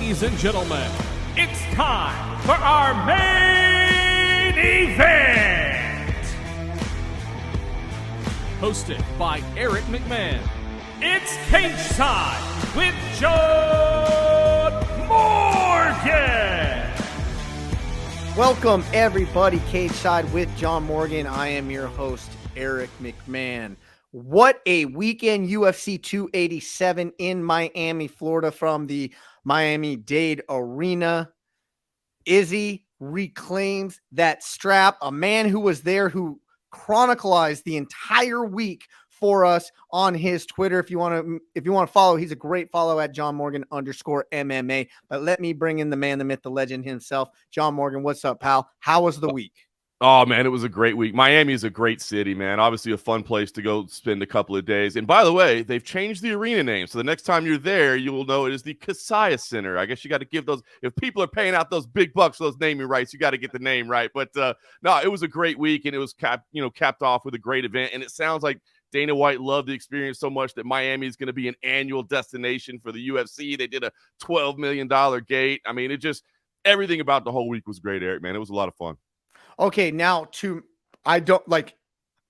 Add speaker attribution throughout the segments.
Speaker 1: Ladies and gentlemen, it's time for our main event! Hosted by Eric McMahon, it's Cageside with John Morgan!
Speaker 2: Welcome everybody, Cageside with John Morgan. I am your host, Eric McMahon. What a weekend, UFC 287 in Miami, Florida from the Miami-Dade Arena. Izzy reclaims that strap. A man who was there who chronicled the entire week for us on his Twitter. If you want to follow, he's a great follow at John Morgan _MMA. But let me bring in the man, the myth, the legend himself. John Morgan, what's up, pal? How was the week?
Speaker 3: Oh, man, it was a great week. Miami is a great city, man. Obviously a fun place to go spend a couple of days. And by the way, they've changed the arena name. So the next time you're there, you will know it is the Cageside Center. I guess you got to give those, if people are paying out those big bucks for those naming rights, you got to get the name right. But no, it was a great week, and it was capped off with a great event. And it sounds like Dana White loved the experience so much that Miami is going to be an annual destination for the UFC. They did a $12 million gate. I mean, everything about the whole week was great, Eric, man. It was a lot of fun.
Speaker 2: Okay, now I don't like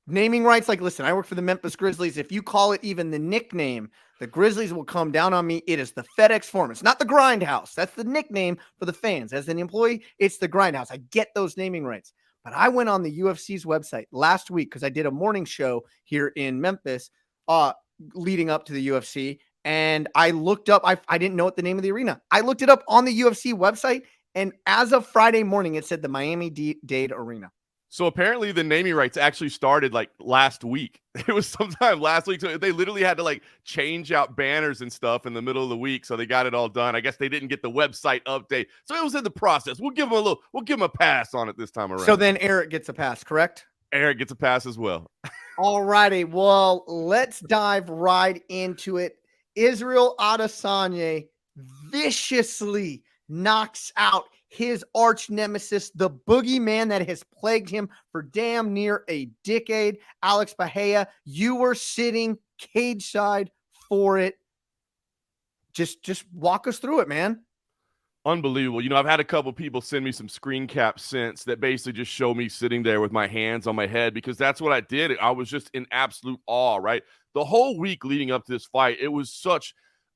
Speaker 2: naming rights. Like, listen, I work for the Memphis Grizzlies. If you call it even the nickname, the Grizzlies will come down on me. It is the FedEx Forum. It's not the Grindhouse. That's the nickname for the fans. As an employee, it's the Grindhouse. I get those naming rights. But I went on the UFC's website last week because I did a morning show here in Memphis leading up to the UFC. And I looked up, I didn't know what the name of the arena. I looked it up on the UFC website. And as of Friday morning, it said the Miami-Dade Arena.
Speaker 3: So apparently the naming rights actually started like last week. It was sometime last week. So they literally had to like change out banners and stuff in the middle of the week. So they got it all done. I guess they didn't get the website update. So it was in the process. We'll give them a pass on it this time around.
Speaker 2: So then Eric gets a pass, correct?
Speaker 3: Eric gets a pass as well.
Speaker 2: All righty. Well, let's dive right into it. Israel Adesanya viciously knocks out his arch nemesis, the boogeyman that has plagued him for damn near a decade. Alex Bahia, you were sitting cage side for it. Just walk us through it, man.
Speaker 3: Unbelievable. I've had a couple people send me some screen caps since that basically just show me sitting there with my hands on my head, because that's what I did. I was just in absolute awe, right? The whole week leading up to this fight, it was such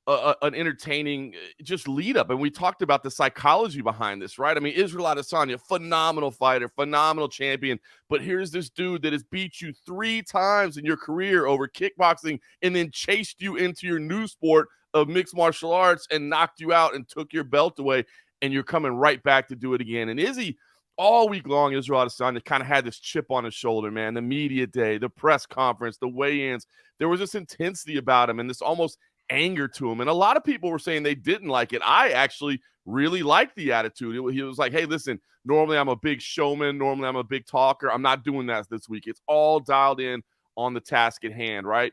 Speaker 3: an entertaining just lead up. And we talked about the psychology behind this, right? I mean, Israel Adesanya, phenomenal fighter, phenomenal champion. But here's this dude that has beat you 3 times in your career over kickboxing and then chased you into your new sport of mixed martial arts and knocked you out and took your belt away. And you're coming right back to do it again. And Izzy, all week long, Israel Adesanya kind of had this chip on his shoulder, man. The media day, the press conference, the weigh-ins. There was this intensity about him and this almost anger to him. And a lot of people were saying they didn't like it. I actually really liked the attitude. He was like, hey, listen, normally I'm a big showman. Normally I'm a big talker. I'm not doing that this week. It's all dialed in on the task at hand, right?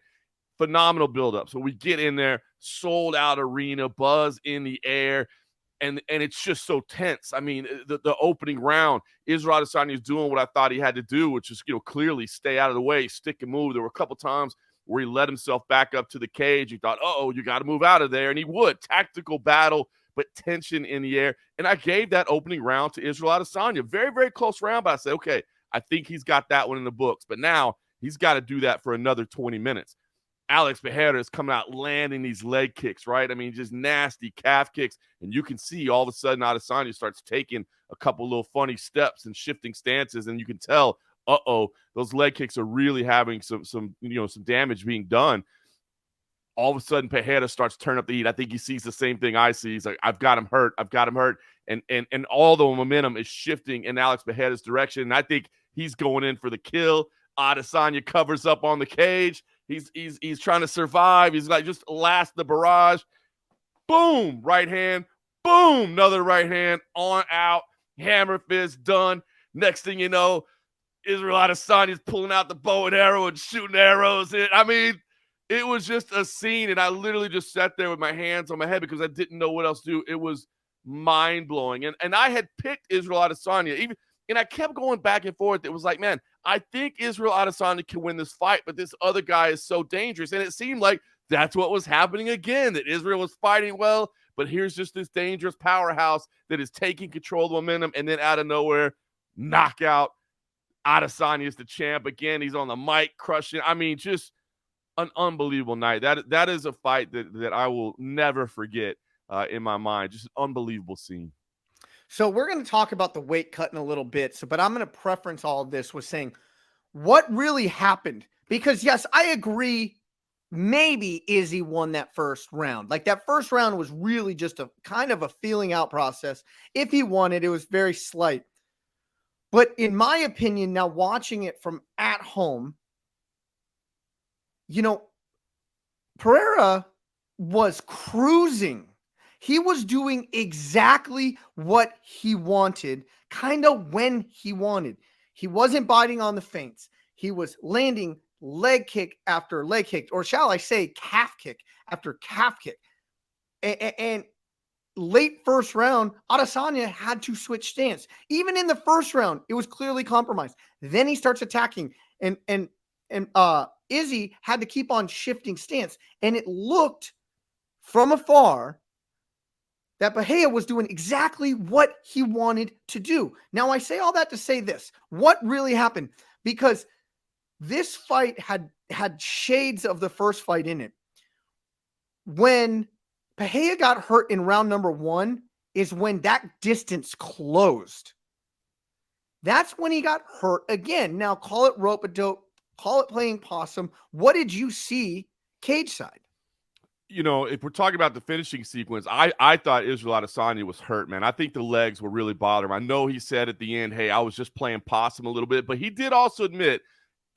Speaker 3: Phenomenal buildup. So we get in there, sold out arena, buzz in the air. And it's just so tense. I mean, the opening round, Israel Adesanya is doing what I thought he had to do, which is, clearly stay out of the way, stick and move. There were a couple times where he let himself back up to the cage. He thought, you got to move out of there. And he would. Tactical battle, but tension in the air. And I gave that opening round to Israel Adesanya. Very, very close round, but I said, okay, I think he's got that one in the books. But now he's got to do that for another 20 minutes. Alex Bahia is coming out landing these leg kicks, right? I mean, just nasty calf kicks. And you can see all of a sudden Adesanya starts taking a couple little funny steps and shifting stances. And you can tell, those leg kicks are really having some damage being done. All of a sudden, Pereira starts turning up the heat. I think he sees the same thing I see. He's like, I've got him hurt. And all the momentum is shifting in Alex Pereira's direction. And I think he's going in for the kill. Adesanya covers up on the cage. He's trying to survive. He's like, just last the barrage. Boom, right hand. Boom, another right hand. On out. Hammer fist, done. Next thing you know, Israel Adesanya is pulling out the bow and arrow and shooting arrows. I mean, it was just a scene, and I literally just sat there with my hands on my head because I didn't know what else to do. It was mind-blowing. And I had picked Israel Adesanya, and I kept going back and forth. It was like, man, I think Israel Adesanya can win this fight, but this other guy is so dangerous. And it seemed like that's what was happening again, that Israel was fighting well, But here's just this dangerous powerhouse that is taking control of the momentum, and then out of nowhere, knockout. Adesanya is the champ. Again, he's on the mic crushing. I mean, just an unbelievable night. That is a fight that I will never forget in my mind. Just an unbelievable scene.
Speaker 2: So we're going to talk about the weight cut in a little bit. But I'm going to preference all of this with saying what really happened. Because yes, I agree. Maybe Izzy won that first round. Like that first round was really just a kind of a feeling out process. If he won it, it was very slight. But in my opinion, now watching it from at home, Pereira was cruising. He was doing exactly what he wanted, kind of when he wanted. He wasn't biting on the feints. He was landing leg kick after leg kick, or shall I say calf kick after calf kick. And late first round, Adesanya had to switch stance. Even in the first round, it was clearly compromised. Then he starts attacking, and Izzy had to keep on shifting stance. And it looked from afar that Bahia was doing exactly what he wanted to do. Now, I say all that to say this. What really happened? Because this fight had shades of the first fight in it. When Bahia got hurt in round number 1 is when that distance closed. That's when he got hurt again. Now, call it rope-a-dope, call it playing possum. What did you see cage side?
Speaker 3: If we're talking about the finishing sequence, I thought Israel Adesanya was hurt, man. I think the legs were really bothering him. I know he said at the end, hey, I was just playing possum a little bit, but he did also admit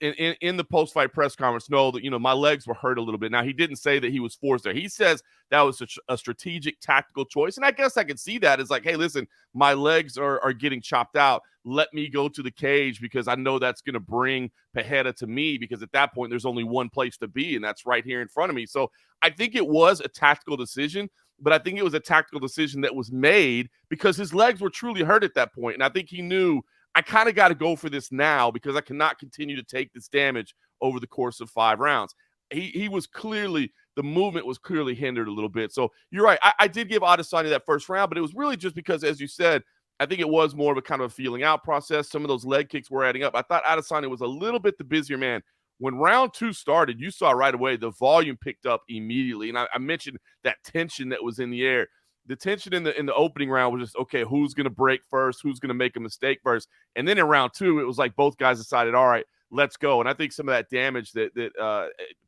Speaker 3: in the post-fight press conference, that, my legs were hurt a little bit. Now, he didn't say that he was forced there. He says that was a strategic, tactical choice. And I guess I could see that as like, hey, listen, my legs are getting chopped out. Let me go to the cage because I know that's going to bring Pereira to me, because at that point, there's only one place to be, and that's right here in front of me. So I think it was a tactical decision, but I think it was a tactical decision that was made because his legs were truly hurt at that point. And I think he knew, I kind of got to go for this now because I cannot continue to take this damage over the course of 5 rounds. He was clearly, the movement was clearly hindered a little bit. So you're right. I did give Adesanya that first round, but it was really just because, as you said, I think it was more of a kind of a feeling out process. Some of those leg kicks were adding up. I thought Adesanya was a little bit the busier man. When round 2 started, you saw right away the volume picked up immediately. And I mentioned that tension that was in the air. The tension in the opening round was just, okay, who's going to break first? Who's going to make a mistake first? And then in round 2, it was like both guys decided, all right, let's go. And I think some of that damage that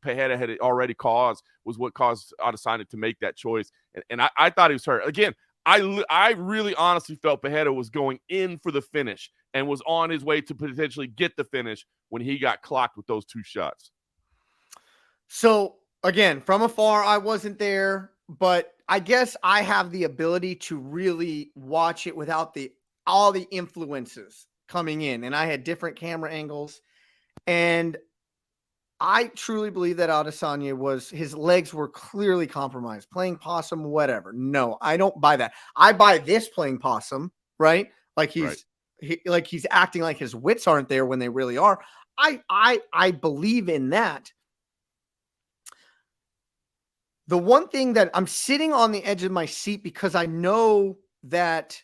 Speaker 3: Pereira had already caused was what caused Adesanya to make that choice. And I thought he was hurt. Again, I really honestly felt Pereira was going in for the finish and was on his way to potentially get the finish when he got clocked with those 2 shots.
Speaker 2: So, again, from afar, I wasn't there, but I guess I have the ability to really watch it without all the influences coming in. And I had different camera angles. And I truly believe that Adesanya his legs were clearly compromised. Playing possum, whatever. No, I don't buy that. I buy this playing possum, right? Like he's acting like his wits aren't there when they really are. I believe in that. The one thing that I'm sitting on the edge of my seat because I know that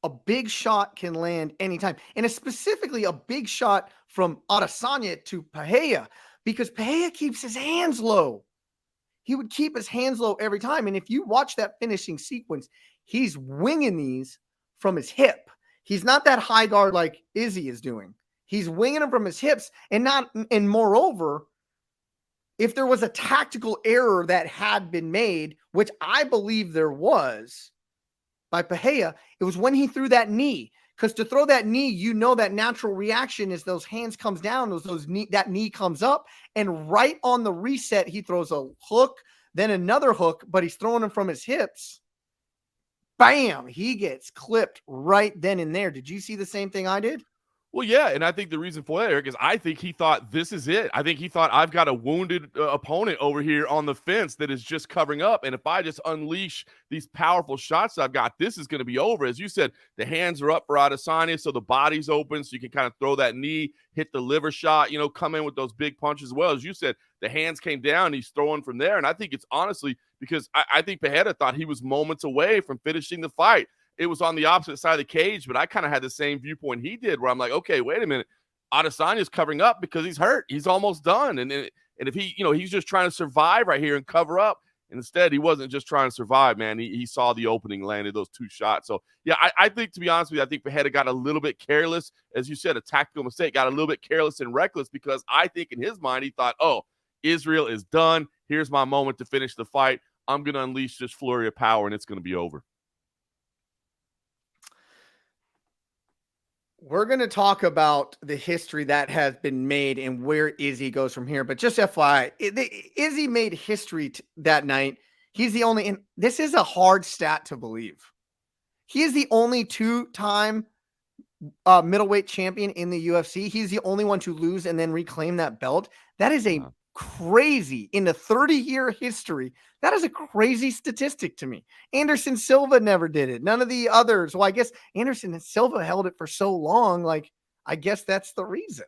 Speaker 2: a big shot can land anytime. And it's specifically a big shot from Adesanya to Pereira because Pereira keeps his hands low. He would keep his hands low every time. And if you watch that finishing sequence, he's winging these from his hip. He's not that high guard like Izzy is doing. He's winging them from his hips. And moreover, if there was a tactical error that had been made, which I believe there was by Pereira, it was when he threw that knee. Because to throw that knee, that natural reaction is those hands comes down, that knee comes up, and right on the reset, he throws a hook, then another hook, but he's throwing them from his hips. Bam! He gets clipped right then and there. Did you see the same thing I did?
Speaker 3: Well, yeah, and I think the reason for that, Eric, is I think he thought this is it. I think he thought I've got a wounded opponent over here on the fence that is just covering up, and if I just unleash these powerful shots I've got, this is going to be over. As you said, the hands are up for Adesanya, so the body's open, so you can kind of throw that knee, hit the liver shot, come in with those big punches as well. As you said, the hands came down, he's throwing from there. And I think it's honestly because I think Pereira thought he was moments away from finishing the fight. It was on the opposite side of the cage, but I kind of had the same viewpoint he did, where I'm like, okay, wait a minute. Adesanya's covering up because he's hurt. He's almost done. And if he, he's just trying to survive right here and cover up. Instead, he wasn't just trying to survive, man. He saw the opening, landed those 2 shots. So, yeah, I think, to be honest with you, I think Pereira got a little bit careless. As you said, a tactical mistake, got a little bit careless and reckless because I think in his mind he thought, oh, Israel is done. Here's my moment to finish the fight. I'm going to unleash this flurry of power, and it's going to be over.
Speaker 2: We're going to talk about the history that has been made and where Izzy goes from here. But just FYI, Izzy made history that night. He's the only, and this is a hard stat to believe. He is the only 2-time middleweight champion in the UFC. He's the only one to lose and then reclaim that belt. That is a crazy, in the 30-year history, that is a crazy statistic to me. Anderson Silva never did it. None of the others. Well, I guess Anderson and Silva held it for so long. Like, I guess that's the reason.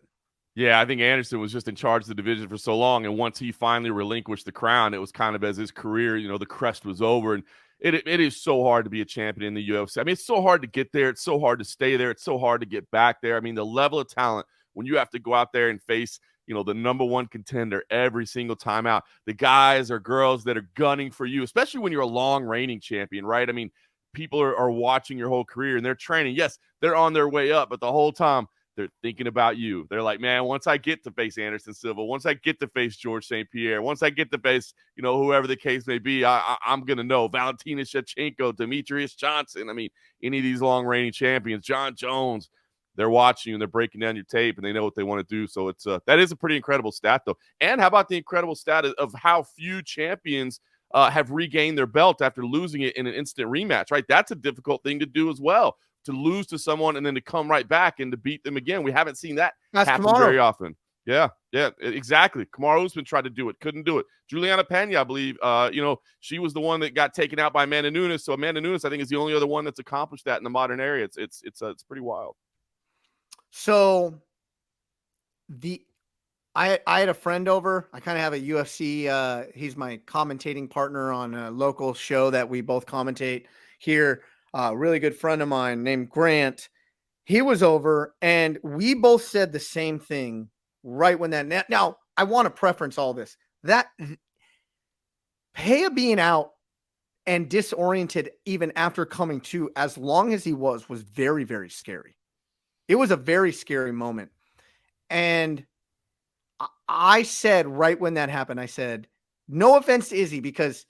Speaker 3: Yeah, I think Anderson was just in charge of the division for so long. And once he finally relinquished the crown, it was kind of as his career, the crest was over. And it is so hard to be a champion in the UFC. I mean, it's so hard to get there. It's so hard to stay there. It's so hard to get back there. I mean, the level of talent when you have to go out there and face the number one contender every single time out, the guys or girls that are gunning for you, especially when you're a long reigning champion, right? I mean, people are watching your whole career and they're training. Yes, they're on their way up, but the whole time they're thinking about you. They're like, man, once I get to face Anderson Silva, once I get to face George St. Pierre, once I get to face, whoever the case may be, I'm going to know Valentina Shevchenko, Demetrius Johnson. I mean, any of these long reigning champions, John Jones, they're watching you and they're breaking down your tape and they know what they want to do. So that is a pretty incredible stat, though. And how about the incredible stat of how few champions have regained their belt after losing it in an instant rematch, right? That's a difficult thing to do as well, to lose to someone and then to come right back and to beat them again. We haven't seen that happen very often. Yeah, exactly. Kamaru Usman tried to do it, couldn't do it. Juliana Pena, I believe, she was the one that got taken out by Amanda Nunes. So Amanda Nunes, I think, is the only other one that's accomplished that in the modern era. It's pretty wild.
Speaker 2: So I had a friend over. I kind of have a UFC. He's my commentating partner on a local show that we both commentate here. A really good friend of mine named Grant. He was over and we both said the same thing right when that. Now, I want to preference all this. That Pereira being out and disoriented even after coming to, as long as he was very, very scary. It was a very scary moment. And I said right when that happened, I said, no offense to Izzy, because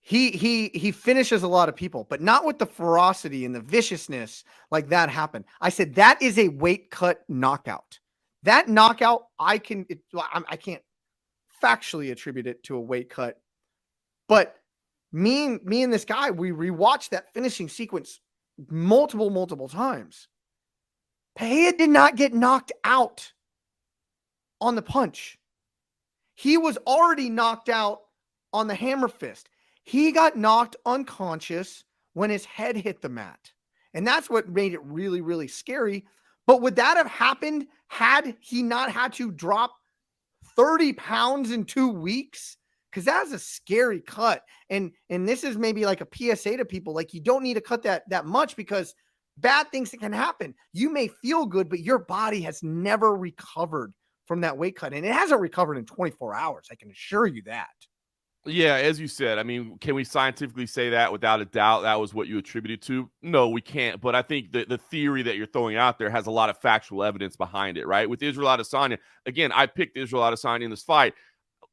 Speaker 2: he finishes a lot of people, but not with the ferocity and the viciousness like that happened. I said, that is a weight cut knockout. That knockout, I can't factually attribute it to a weight cut, but me and this guy, we rewatched that finishing sequence multiple times. Pereira did not get knocked out on the punch. He was already knocked out on the hammer fist. He got knocked unconscious when his head hit the mat. And that's what made it really, really scary. But would that have happened had he not had to drop 30 pounds in 2 weeks? Because that's a scary cut. And this is maybe like a PSA to people. Like, you don't need to cut that much, because bad things that can happen. You may feel good, but your body has never recovered from that weight cut. And it hasn't recovered in 24 hours. I can assure you that.
Speaker 3: Yeah, as you said, I mean, can we scientifically say that without a doubt that was what you attributed to? No, we can't. But I think the theory that you're throwing out there has a lot of factual evidence behind it, right? With Israel Adesanya, again, I picked Israel Adesanya in this fight.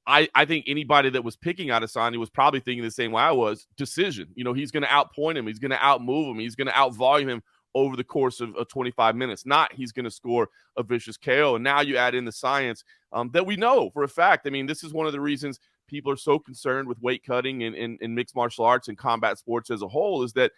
Speaker 3: I think anybody that was picking Adesanya was probably thinking the same way I was. Decision. He's going to outpoint him. He's going to outmove him. He's going to outvolume him over the course of 25 minutes. Not he's going to score a vicious KO. And now you add in the science that we know for a fact. I mean, this is one of the reasons people are so concerned with weight cutting in mixed martial arts and combat sports as a whole, is that,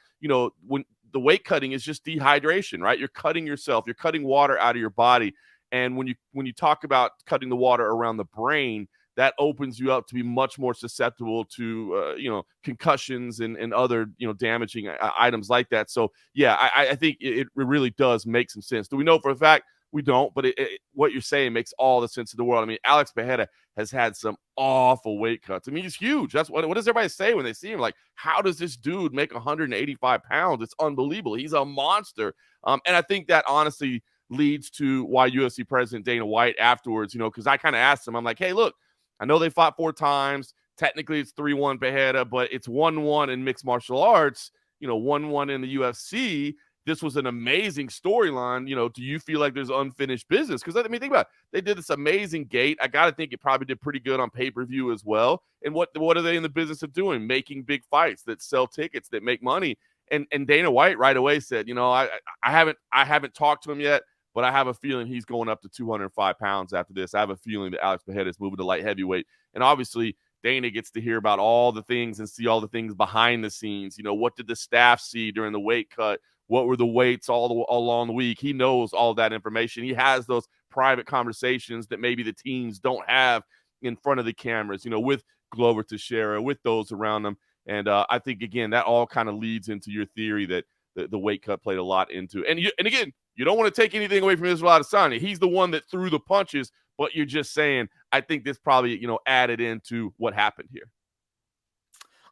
Speaker 3: when the weight cutting is just dehydration, right? You're cutting yourself. You're cutting water out of your body. And when you talk about cutting the water around the brain, that opens you up to be much more susceptible to, concussions and other, damaging items like that. So, yeah, I think it really does make some sense. Do we know for a fact? We don't, but what you're saying makes all the sense in the world. I mean, Alex Bejeda has had some awful weight cuts. I mean, he's huge. That's what does everybody say when they see him? Like, how does this dude make 185 pounds? It's unbelievable. He's a monster. And I think that honestly leads to why UFC president Dana White afterwards, because I kind of asked him, I'm like, hey, look, I know they fought 4 times. Technically, it's 3-1 Bejeda, but it's 1-1 in mixed martial arts, 1-1 in the UFC. This was an amazing storyline. Do you feel like there's unfinished business? Because, I mean, think about it. They did this amazing gate. I got to think it probably did pretty good on pay-per-view as well. And what are they in the business of doing? Making big fights that sell tickets, that make money. And Dana White right away said, I haven't talked to him yet, but I have a feeling he's going up to 205 pounds after this. I have a feeling that Alex Bejeda is moving to light heavyweight. And obviously, Dana gets to hear about all the things and see all the things behind the scenes. What did the staff see during the weight cut? What were the weights all along the week? He knows all that information. He has those private conversations that maybe the teams don't have in front of the cameras, with Glover Teixeira, with those around them. And I think, again, that all kind of leads into your theory that the weight cut played a lot into. And again, you don't want to take anything away from Israel Adesanya. He's the one that threw the punches, but you're just saying, I think this probably, added into what happened here.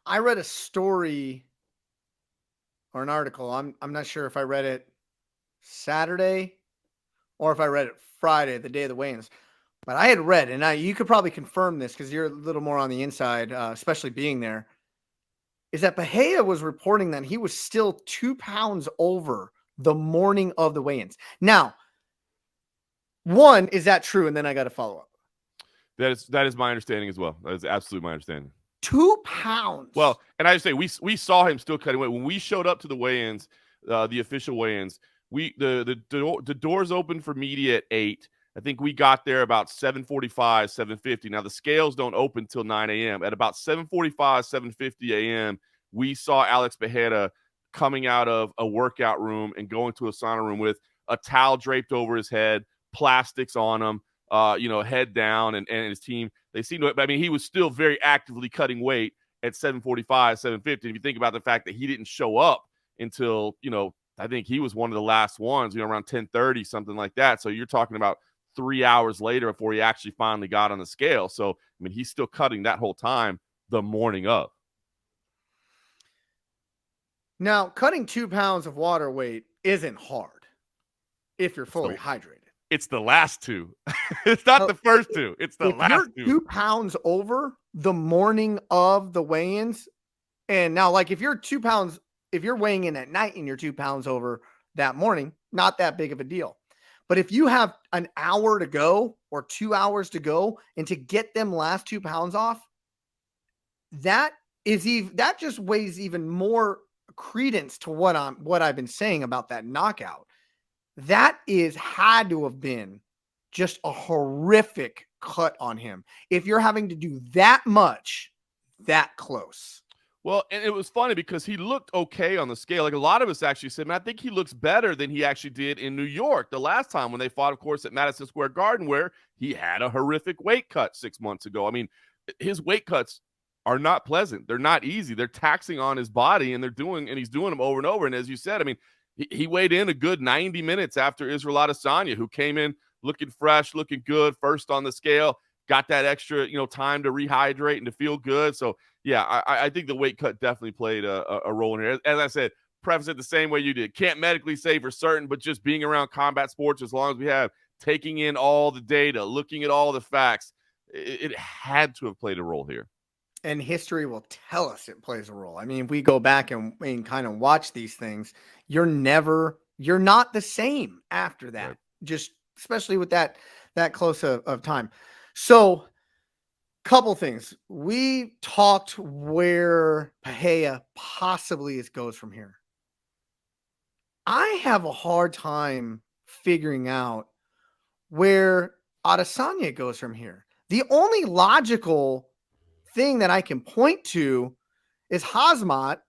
Speaker 2: I read a story or an article. I'm not sure if I read it Saturday or if I read it Friday, the day of the weigh-ins. But I had read, and you could probably confirm this because you're a little more on the inside, especially being there, is that Bahia was reporting that he was still 2 pounds over the morning of the weigh-ins. Now, one, is that true? And then I got to follow up.
Speaker 3: That is my understanding as well. That is absolutely my understanding.
Speaker 2: 2 pounds.
Speaker 3: Well, and I just say we saw him still cutting weight when we showed up to the weigh-ins, the official weigh-ins. The doors opened for media at 8. I think we got there about 7:45, 7:50. Now the scales don't open till 9 a.m. At about 7:45, 7:50 a.m., we saw Alex Bejeda coming out of a workout room and going to a sauna room with a towel draped over his head, plastics on him, head down, and his team. They seem to. I mean, he was still very actively cutting weight at 7:45, 7:50. If you think about the fact that he didn't show up until, I think he was one of the last ones, around 10:30, something like that. So you're talking about 3 hours later before he actually finally got on the scale. So, I mean, he's still cutting that whole time the morning of.
Speaker 2: Now, cutting 2 pounds of water weight isn't hard if you're fully hydrated.
Speaker 3: It's the last 2. It's not the first 2. It's the last 2.
Speaker 2: 2 pounds over the morning of the weigh-ins. And now, like, if you're 2 pounds, if you're weighing in at night and you're 2 pounds over that morning, not that big of a deal. But if you have an hour to go or 2 hours to go, and to get them last 2 pounds off, that just weighs even more credence to what I've been saying about that knockout. That had to have been just a horrific cut on him. If you're having to do that much, that close.
Speaker 3: Well, and it was funny because he looked okay on the scale. Like a lot of us actually said, man, I think he looks better than he actually did in New York the last time when they fought, of course, at Madison Square Garden, where he had a horrific weight cut 6 months ago. I mean, his weight cuts are not pleasant. They're not easy. They're taxing on his body, and he's doing them over and over. And as you said, I mean, he weighed in a good 90 minutes after Israel Adesanya, who came in looking fresh, looking good, first on the scale, got that extra, time to rehydrate and to feel good. So, yeah, I think the weight cut definitely played a role in here. As I said, preface it the same way you did. Can't medically say for certain, but just being around combat sports, as long as we have taking in all the data, looking at all the facts, it had to have played a role here.
Speaker 2: And history will tell us it plays a role. I mean, if we go back and kind of watch these things, you're not the same after that, right. Just especially with that close of time. So, couple things. We talked where Bahia possibly goes from here. I have a hard time figuring out where Adesanya goes from here. The only logical thing that I can point to is Khamzat,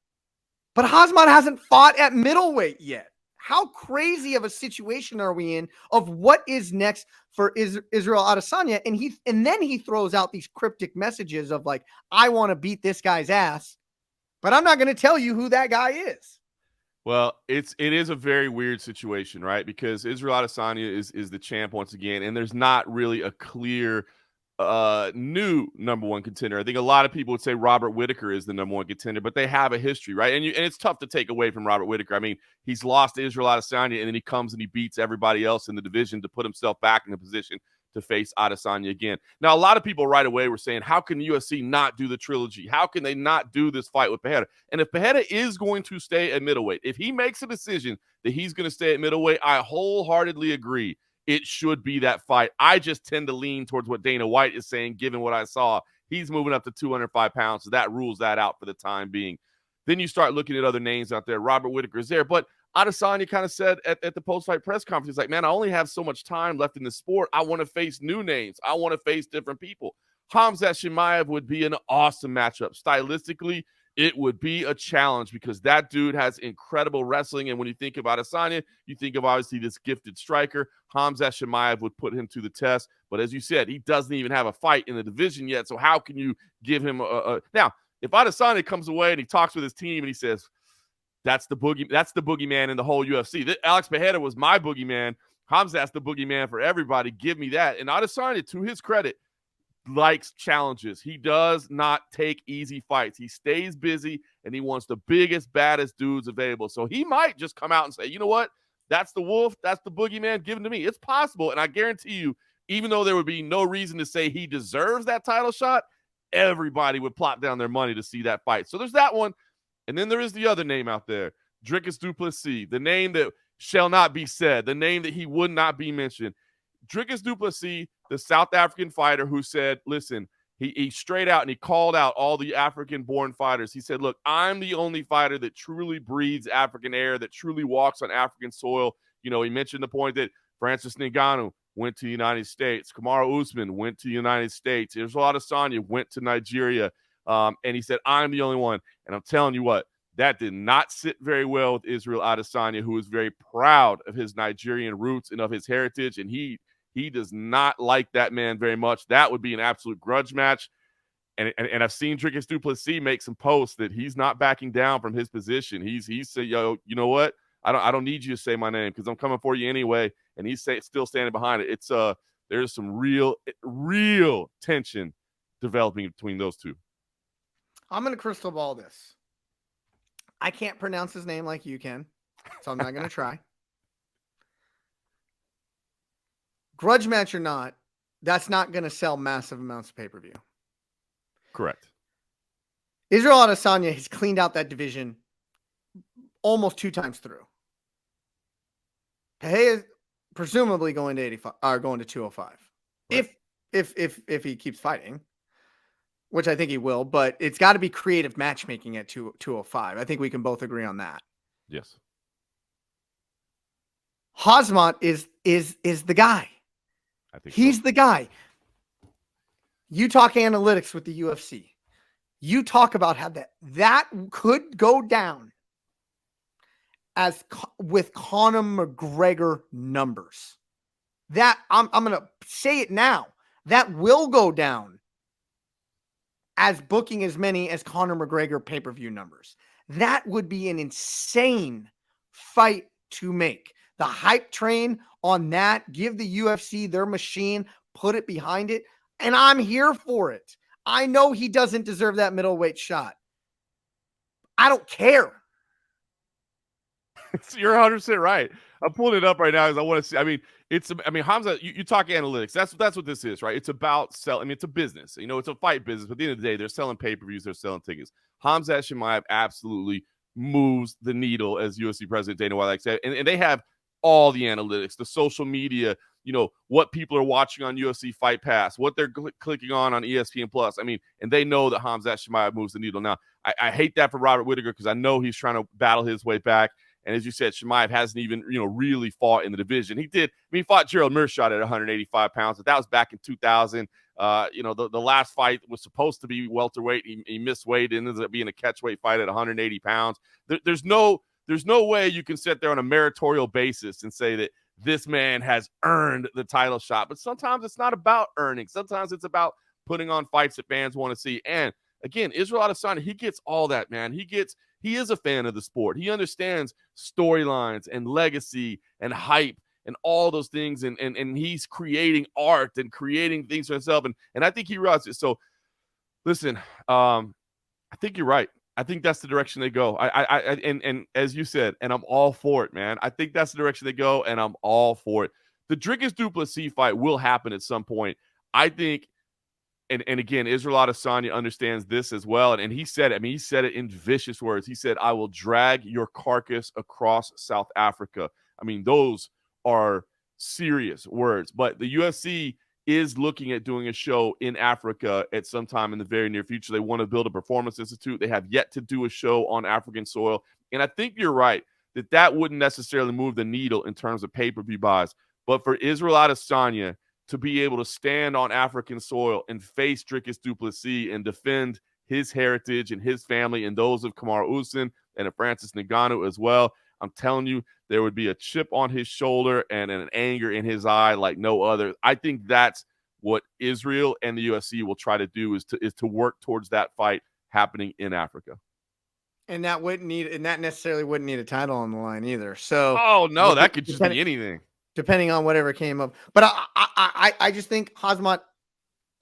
Speaker 2: but Khamzat hasn't fought at middleweight yet. How crazy of a situation are we in of what is next for Israel Adesanya? And then he throws out these cryptic messages of like, I want to beat this guy's ass, but I'm not going to tell you who that guy is.
Speaker 3: Well, it is a very weird situation, right? Because Israel Adesanya is the champ once again, and there's not really a clear new number one contender. I think a lot of people would say Robert Whittaker is the number one contender, but they have a history, right? And it's tough to take away from Robert Whittaker. I mean, he's lost to Israel Adesanya, and then he comes and he beats everybody else in the division to put himself back in a position to face Adesanya again. Now, a lot of people right away were saying, how can UFC not do the trilogy? How can they not do this fight with Pereira? And if Pereira is going to stay at middleweight, if he makes a decision that he's going to stay at middleweight, I wholeheartedly agree. It should be that fight. I just tend to lean towards what Dana White is saying, given what I saw. He's moving up to 205 pounds, so that rules that out for the time being. Then you start looking at other names out there. Robert Whittaker is there, but Adesanya kind of said at the post-fight press conference, like, man, I only have so much time left in the sport. I want to face new names. I want to face different people. Khamzat Chimaev would be an awesome matchup. Stylistically, it would be a challenge because that dude has incredible wrestling. And when you think of Adesanya, you think of obviously this gifted striker. Khamzat Chimaev would put him to the test. But as you said, he doesn't even have a fight in the division yet. So how can you give him a now, if Adesanya comes away and he talks with his team and he says, that's the boogeyman in the whole UFC. Alex Pereira was my boogeyman. Khamzat's the boogeyman for everybody. Give me that. And Adesanya, to his credit, likes challenges. He does not take easy fights. He stays busy, and he wants the biggest, baddest dudes available. So he might just come out and say, you know what? That's the wolf. That's the boogeyman given to me. It's possible. And I guarantee you, even though there would be no reason to say he deserves that title shot, everybody would plop down their money to see that fight. So there's that one. And then there is the other name out there, Dricus du Plessis, the name that shall not be said, the name that he would not be mentioned. Dricus du Plessis, the South African fighter who said, listen, he straight out and he called out all the African-born fighters. He said, look, I'm the only fighter that truly breathes African air, that truly walks on African soil. You know, he mentioned the point that Francis Ngannou went to the United States. Kamaru Usman went to the United States. Israel Adesanya went to Nigeria. And he said, I'm the only one. And I'm telling you what, that did not sit very well with Israel Adesanya, who is very proud of his Nigerian roots and of his heritage. And he does not like that man very much. That would be an absolute grudge match. And I've seen Dricus du Plessis make some posts that he's not backing down from his position. He's said, yo, you know what? I don't need you to say my name because I'm coming for you anyway. And he's still standing behind it. It's there's some real tension developing between those two.
Speaker 2: I'm going to crystal ball this. I can't pronounce his name like you can, so I'm not going to try. Grudge match or not, that's not going to sell massive amounts of pay-per-view.
Speaker 3: Correct.
Speaker 2: Israel Adesanya has cleaned out that division almost 2 times through. Pereira is presumably going to 85 or going to 205. Right. If he keeps fighting, which I think he will, but it's got to be creative matchmaking at 205. I think we can both agree on that.
Speaker 3: Yes.
Speaker 2: Khamzat is the guy.
Speaker 3: I think
Speaker 2: he's the guy. You talk analytics with the UFC. You talk about how that could go down as with Conor McGregor numbers. That I'm going to say it now. That will go down as booking as many as Conor McGregor pay-per-view numbers. That would be an insane fight to make. The hype train on that, give the UFC their machine, put it behind it, and I'm here for it. I know he doesn't deserve that middleweight shot. I don't care.
Speaker 3: You're 100% right. I'm pulling it up right now because I want to see. I mean, Khamzat, you talk analytics. That's what this is, right? It's about selling. I mean, it's a business. You know, it's a fight business. But at the end of the day, they're selling pay-per-views. They're selling tickets. Khamzat Chimaev absolutely moves the needle, as UFC President Dana White likes to say. And they have all the analytics, the social media, you know, what people are watching on UFC Fight Pass, what they're clicking on ESPN Plus. I mean, and they know that Khamzat Chimaev moves the needle. Now, I hate that for Robert Whittaker because I know he's trying to battle his way back. And as you said, Chimaev hasn't even, really fought in the division. He fought Gerald Meerschaert at 185 pounds, but that was back in 2000. The last fight was supposed to be welterweight. He missed weight and ended up being a catchweight fight at 180 pounds. There's no way you can sit there on a meritorial basis and say that this man has earned the title shot. But sometimes it's not about earning. Sometimes it's about putting on fights that fans want to see. And again, Israel Adesanya, he gets all that, man. He gets he is a fan of the sport. He understands storylines and legacy and hype and all those things. And he's creating art and creating things for himself. And I think he realizes it. So listen, I think you're right. I think that's the direction they go. And as you said, and I'm all for it, man. I think that's the direction they go, and I'm all for it. The Dricus du Plessis fight will happen at some point. I think, and again, Israel Adesanya understands this as well. And he said it. I mean, he said it in vicious words. He said, "I will drag your carcass across South Africa." I mean, those are serious words. But the UFC is looking at doing a show in Africa at some time in the very near future. They want to build a performance institute. They have yet to do a show on African soil. And I think you're right that wouldn't necessarily move the needle in terms of pay-per-view buys. But for Israel Adesanya to be able to stand on African soil and face Dricus du Plessis and defend his heritage and his family and those of Kamaru Usman and of Francis Ngannou as well, I'm telling you, there would be a chip on his shoulder and an anger in his eye like no other. I think that's what Israel and the UFC will try to do is to work towards that fight happening in Africa.
Speaker 2: And that necessarily wouldn't need a title on the line either. So,
Speaker 3: oh no, that could just be anything,
Speaker 2: depending on whatever came up. But I just think Khamzat,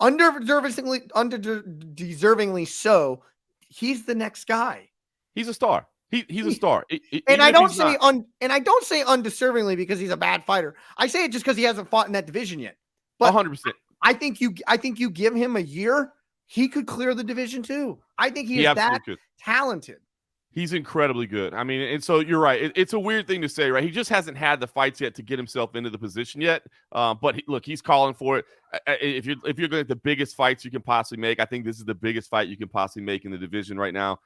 Speaker 2: undeservingly so, he's the next guy.
Speaker 3: He's a star. He's a star.
Speaker 2: And I don't say undeservingly because he's a bad fighter. I say it just because he hasn't fought in that division yet. But
Speaker 3: 100%.
Speaker 2: I think you give him a year, he could clear the division too. I think he is that talented.
Speaker 3: He's incredibly good. I mean, and so you're right. It's a weird thing to say, right? He just hasn't had the fights yet to get himself into the position yet. But look, he's calling for it. If you're going at the biggest fights you can possibly make, I think this is the biggest fight you can possibly make in the division right now.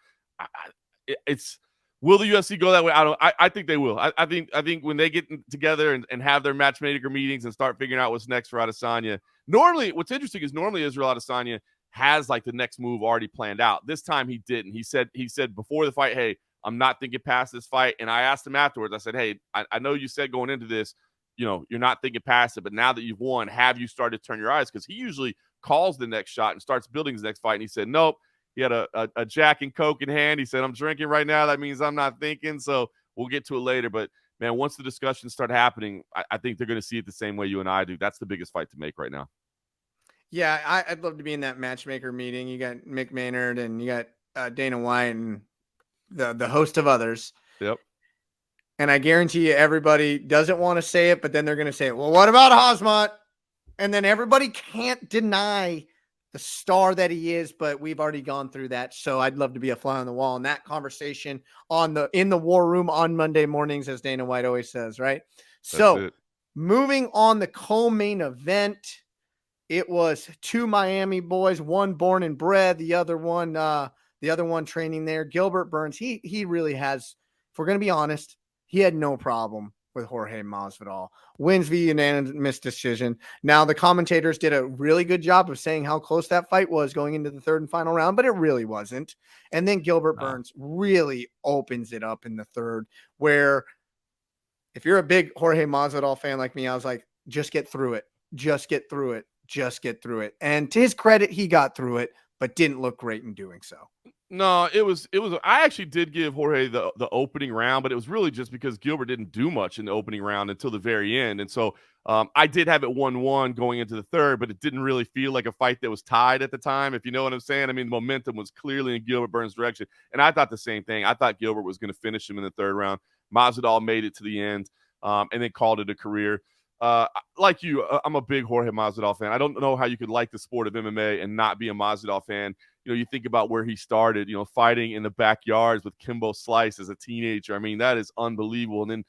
Speaker 3: Will the UFC go that way? I think they will. I think when they get together and have their matchmaker meetings and start figuring out what's next for Adesanya. Normally, what's interesting is Israel Adesanya has like the next move already planned out. This time he didn't. He said before the fight, "Hey, I'm not thinking past this fight." And I asked him afterwards. I said, "Hey, I know you said going into this, you're not thinking past it, but now that you've won, have you started to turn your eyes?" Because he usually calls the next shot and starts building his next fight. And he said, "Nope." He had a Jack and Coke in hand. He said, "I'm drinking right now. That means I'm not thinking." So we'll get to it later. But, man, once the discussions start happening, I think they're going to see it the same way you and I do. That's the biggest fight to make right now.
Speaker 2: Yeah, I'd love to be in that matchmaker meeting. You got Mick Maynard and you got Dana White and the host of others.
Speaker 3: Yep.
Speaker 2: And I guarantee you everybody doesn't want to say it, but then they're going to say, "Well, what about Khamzat?" And then everybody can't deny the star that he is, but we've already gone through that. So I'd love to be a fly on the wall in that conversation in the war room on Monday mornings, as Dana White always says, right? So moving on, the co-main event, it was two Miami boys, one born and bred, the other one training there. Gilbert Burns, he really has, if we're going to be honest, he had no problem with Jorge Masvidal. Wins via unanimous decision. Now, the commentators did a really good job of saying how close that fight was going into the third and final round, but it really wasn't. And then Gilbert Burns really opens it up in the third, where if you're a big Jorge Masvidal fan like me, I was like, just get through it. Just get through it. Just get through it. And to his credit, he got through it, but didn't look great in doing so.
Speaker 3: No, it was. I actually did give Jorge the opening round, but it was really just because Gilbert didn't do much in the opening round until the very end. And so I did have it 1-1 going into the third, but it didn't really feel like a fight that was tied at the time, if you know what I'm saying. I mean, the momentum was clearly in Gilbert Burns' direction. And I thought the same thing. I thought Gilbert was going to finish him in the third round. Masvidal made it to the end and then called it a career. Like you, I'm a big Jorge Masvidal fan. I don't know how you could like the sport of MMA and not be a Masvidal fan. You think about where he started, fighting in the backyards with Kimbo Slice as a teenager. I mean, that is unbelievable. And then,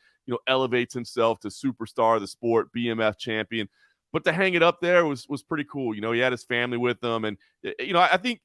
Speaker 3: elevates himself to superstar of the sport, BMF champion. But to hang it up there was pretty cool. He had his family with him. And, I think,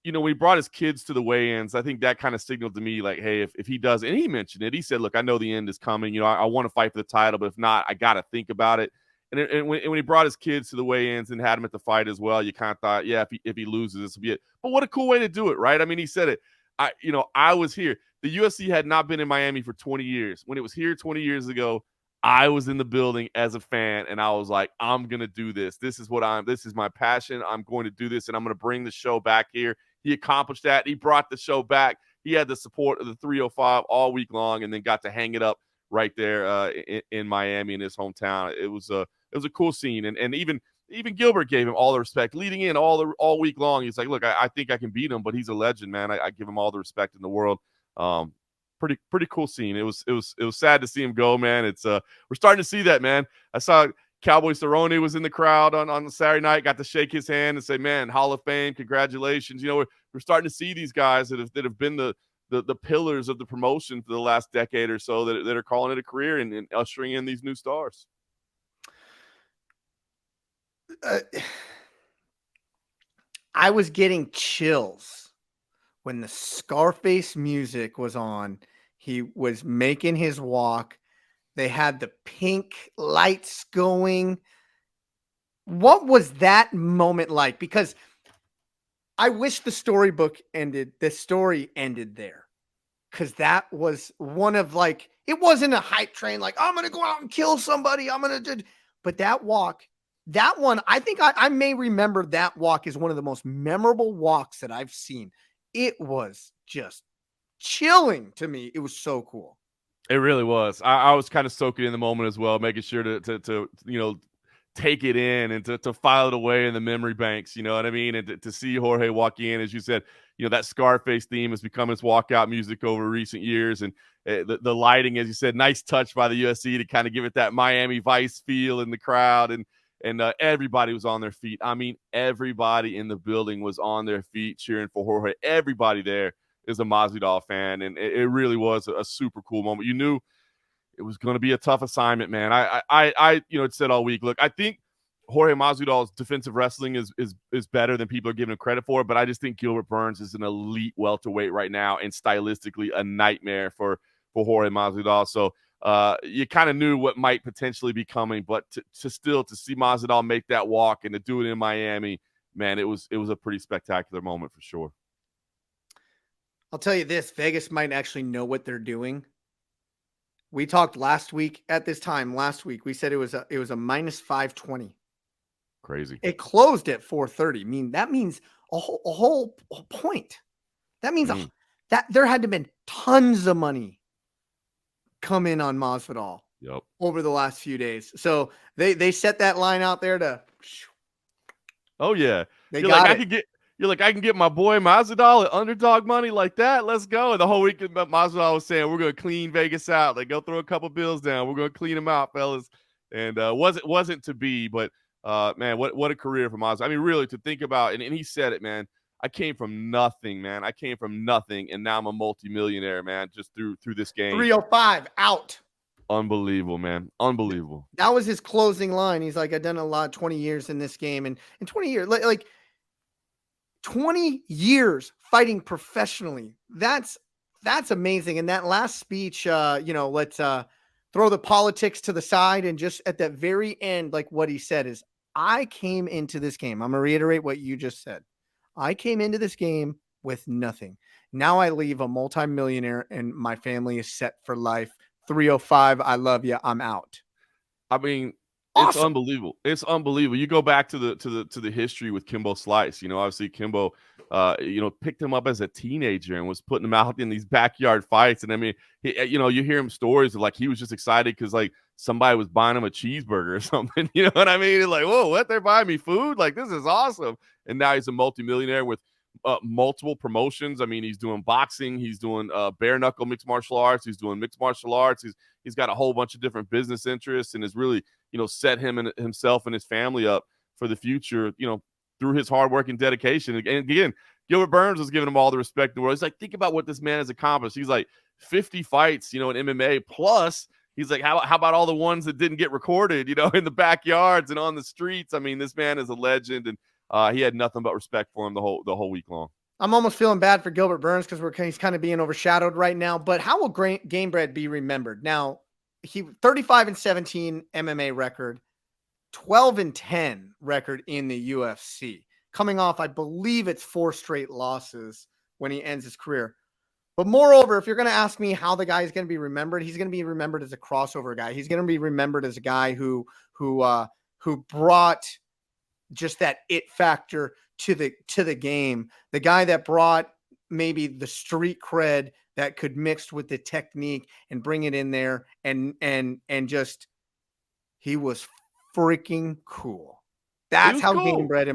Speaker 3: when he brought his kids to the weigh-ins, I think that kind of signaled to me, like, hey, if he does, and he mentioned it, he said, look, I know the end is coming. I want to fight for the title, but if not, I got to think about it. And when he brought his kids to the weigh-ins and had him at the fight as well, you kind of thought, yeah, if he loses, this will be it. But what a cool way to do it, right? I mean, he said it. I was here. The UFC had not been in Miami for 20 years. When it was here 20 years ago, I was in the building as a fan, and I was like, I'm going to do this. This is my passion. I'm going to do this, and I'm going to bring the show back here. He accomplished that. He brought the show back. he had the support of the 305 all week long, and then got to hang it up right there in Miami, in his hometown. It was a cool scene, and even Gilbert gave him all the respect leading in all week long. He's like, look, I think I can beat him, but he's a legend, man. I give him all the respect in the world. Pretty cool scene. It was sad to see him go, man. It's we're starting to see that, man. I saw Cowboy Cerrone was in the crowd on Saturday night, got to shake his hand and say, man, Hall of Fame, congratulations. You know, we're starting to see these guys that have been the pillars of the promotion for the last decade or so that are calling it a career and ushering in these new stars.
Speaker 2: I was getting chills when the Scarface music was on. He was making his walk. They had the pink lights going. What was that moment like? Because I wish the storybook ended. The story ended there. Because that was one of, like, it wasn't a hype train. Like, I'm going to go out and kill somebody. But that walk, that one, I think I may remember that walk as one of the most memorable walks that I've seen. It was just chilling to me. It was so cool.
Speaker 3: It really was. I was kind of soaking in the moment as well, making sure to take it in and to file it away in the memory banks, you know what I mean? And to see Jorge walk in, as you said, that Scarface theme has become his walkout music over recent years. And the lighting, as you said, nice touch by the UFC to kind of give it that Miami Vice feel in the crowd. And everybody was on their feet. I mean, everybody in the building was on their feet cheering for Jorge. Everybody there is a Masvidal fan, and it really was a super cool moment. You knew it was going to be a tough assignment, man. I said all week, look, I think Jorge Masvidal's defensive wrestling is better than people are giving him credit for, but I just think Gilbert Burns is an elite welterweight right now, and stylistically a nightmare for Jorge Masvidal. So you kind of knew what might potentially be coming, but to see Masvidal make that walk and to do it in Miami, man, it was a pretty spectacular moment for sure.
Speaker 2: I'll tell you this, Vegas might actually know what they're doing. We talked last week at this time. Last week, we said it was a minus 520.
Speaker 3: Crazy.
Speaker 2: It closed at 430. I mean, that means a whole point. That means that there had to have been tons of money come in on Masvidal over the last few days. So they set that line out there to.
Speaker 3: Oh yeah,
Speaker 2: You're
Speaker 3: like, I can get my boy Masvidal at underdog money like that. Let's go. And the whole week, Masvidal was saying, we're going to clean Vegas out. Like, go throw a couple bills down. We're going to clean them out, fellas. And wasn't to be, but man, what a career for Masvidal. I mean, really, to think about, and he said it, man. I came from nothing, man. I came from nothing, and now I'm a multimillionaire, man, just through this game.
Speaker 2: 305 out.
Speaker 3: Unbelievable, man. Unbelievable.
Speaker 2: That was his closing line. He's like, I've done a lot, 20 years in this game. And in 20 years, like 20 years fighting professionally. That's amazing. And that last speech, let's throw the politics to the side, and just at that very end, like what he said is, I came into this game. I'm going to reiterate what you just said. I came into this game with nothing. Now I leave a multimillionaire, and my family is set for life. 305. I love you. I'm out.
Speaker 3: I mean,
Speaker 2: awesome.
Speaker 3: It's unbelievable. It's unbelievable. You go back to the history with Kimbo Slice. Obviously Kimbo, picked him up as a teenager and was putting him out in these backyard fights. And I mean, you hear him stories of, like, he was just excited because, like, somebody was buying him a cheeseburger or something. You know what I mean? Like, whoa, what? They're buying me food? Like, this is awesome. And now he's a multimillionaire with multiple promotions. I mean, he's doing boxing, he's doing bare knuckle mixed martial arts, he's doing mixed martial arts. He's got a whole bunch of different business interests, and has really, set himself and his family up for the future, through his hard work and dedication. And again, Gilbert Burns was giving him all the respect in the world. He's like, think about what this man has accomplished. He's like 50 fights, in MMA, plus he's like, how about all the ones that didn't get recorded, in the backyards and on the streets? I mean, this man is a legend, and he had nothing but respect for him the whole week long.
Speaker 2: I'm almost feeling bad for Gilbert Burns because he's kind of being overshadowed right now. But how will Gamebred be remembered? Now, he 35-17 MMA record, 12-10 record in the UFC, coming off, I believe it's 4 straight losses when he ends his career. But moreover, if you're going to ask me how the guy is going to be remembered, he's going to be remembered as a crossover guy. He's going to be remembered as a guy who brought just that it factor to the game. The guy that brought maybe the street cred that could mix with the technique and bring it in there, and just he was freaking cool.
Speaker 3: He
Speaker 2: That's
Speaker 3: was
Speaker 2: how
Speaker 3: cool.
Speaker 2: Gamebred,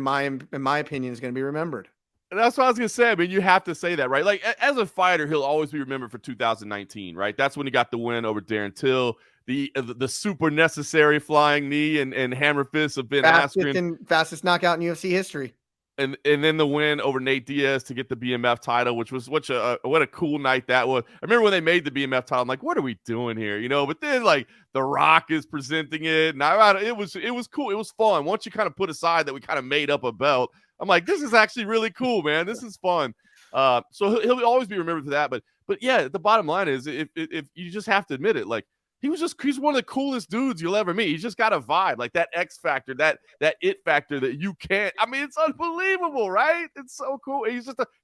Speaker 2: in my opinion, is going to be remembered.
Speaker 3: That's what I was going to say. I mean, you have to say that, right? Like, as a fighter, he'll always be remembered for 2019, right? That's when he got the win over Darren Till, the super necessary flying knee and hammer fist of Ben Askren.
Speaker 2: Fastest knockout in UFC history.
Speaker 3: And then the win over Nate Diaz to get the BMF title, which was what a cool night that was. I remember when they made the BMF title, I'm like, what are we doing here? You know, but then like The Rock is presenting it, and it was cool. It was fun. Once you kind of put aside that we kind of made up a belt, I'm like, this is actually really cool, man. This is fun. So he'll always be remembered for that. But yeah, the bottom line is if you just have to admit it, like he's one of the coolest dudes you'll ever meet. He's just got a vibe, like that X factor, that it factor that you can't. I mean, it's unbelievable, right? It's so cool.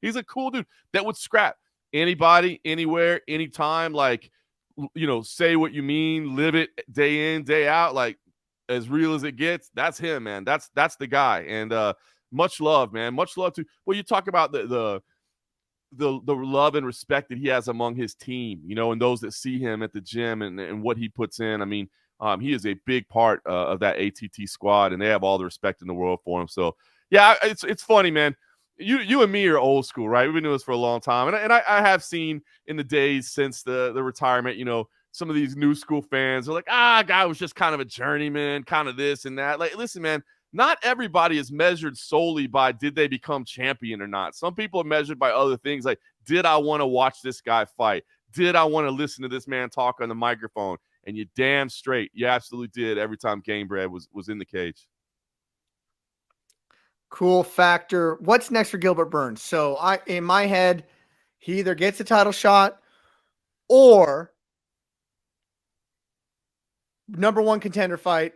Speaker 3: He's a cool dude that would scrap anybody, anywhere, anytime. Like, you know, say what you mean, live it day in, day out, like as real as it gets. That's him, man. That's the guy. And much love, man. Much love to. Well, you talk about the love and respect that he has among his team, you know, and those that see him at the gym and what he puts in. I mean, he is a big part of that ATT squad, and they have all the respect in the world for him. So, yeah, it's funny, man. You and me are old school, right? We've been doing this for a long time, and I have seen in the days since the retirement, you know, some of these new school fans are like, guy was just kind of a journeyman, kind of this and that. Like, listen, man. Not everybody is measured solely by did they become champion or not. Some people are measured by other things like, did I want to watch this guy fight? Did I want to listen to this man talk on the microphone? And you damn straight, you absolutely did every time Gamebred was in the cage.
Speaker 2: Cool factor. What's next for Gilbert Burns? So in my head, he either gets a title shot or number one contender fight,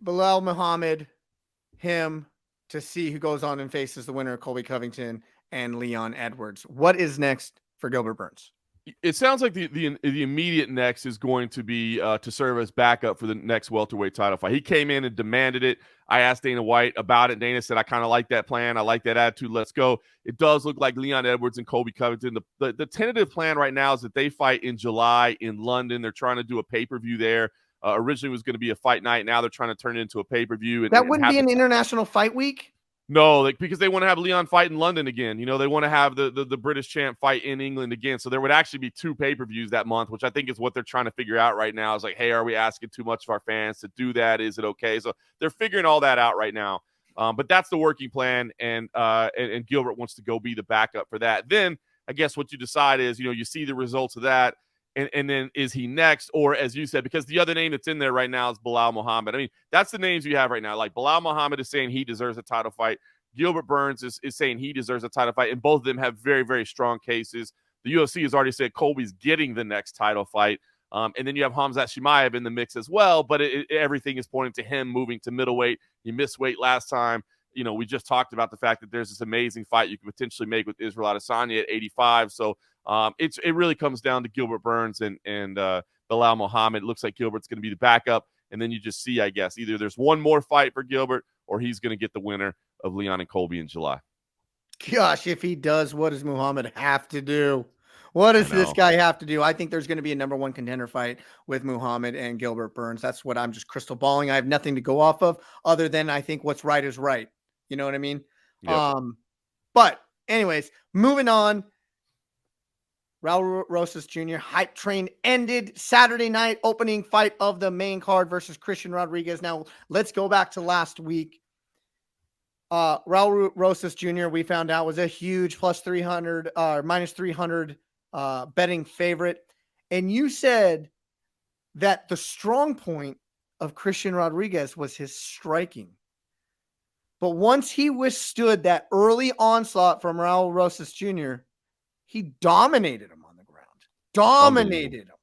Speaker 2: Bilal Muhammad, him, to see who goes on and faces the winner of Colby Covington and Leon Edwards. What is next for Gilbert Burns?
Speaker 3: It sounds like the immediate next is going to be to serve as backup for the next welterweight title fight. He came in and demanded it. I asked Dana White about it. Dana said, I kind of like that plan. I like that attitude. Let's go. It does look like Leon Edwards and Colby Covington. The tentative plan right now is that they fight in July in London. They're trying to do a pay-per-view there. Originally was going to be a fight night. Now they're trying to turn it into a pay-per-view.
Speaker 2: That wouldn't be an international fight week?
Speaker 3: No, like because they want to have Leon fight in London again. You know, they want to have the British champ fight in England again. So there would actually be 2 pay-per-views that month, which I think is what they're trying to figure out right now. Is like, hey, are we asking too much of our fans to do that? Is it okay? So they're figuring all that out right now. But that's the working plan, and Gilbert wants to go be the backup for that. Then I guess what you decide is, you know, you see the results of that. And then is he next? Or as you said, because the other name that's in there right now is Bilal Muhammad. I mean, that's the names you have right now. Like Bilal Muhammad is saying he deserves a title fight. Gilbert Burns is saying he deserves a title fight. And both of them have very, very strong cases. The UFC has already said Colby's getting the next title fight. And then you have Khamzat Chimaev in the mix as well. But everything is pointing to him moving to middleweight. He missed weight last time. You know, we just talked about the fact that there's this amazing fight you could potentially make with Israel Adesanya at 85. So it really comes down to Gilbert Burns and Bilal Muhammad. It looks like Gilbert's going to be the backup. And then you just see, I guess, either there's one more fight for Gilbert or he's going to get the winner of Leon and Colby in July.
Speaker 2: Gosh, if he does, what does Muhammad have to do? What does this guy have to do? I think there's going to be a number one contender fight with Muhammad and Gilbert Burns. That's what I'm just crystal balling. I have nothing to go off of other than I think what's right is right. You know what I mean?
Speaker 3: Yep.
Speaker 2: But anyways, moving on. Raul Rosas Jr. hype train ended Saturday night, opening fight of the main card versus Christian Rodriguez. Now let's go back to last week. Raul Rosas Jr. we found out was a huge plus 300 minus 300 betting favorite. And you said that the strong point of Christian Rodriguez was his striking. But once he withstood that early onslaught from Raul Rosas Jr., he dominated him on the ground. Dominated him.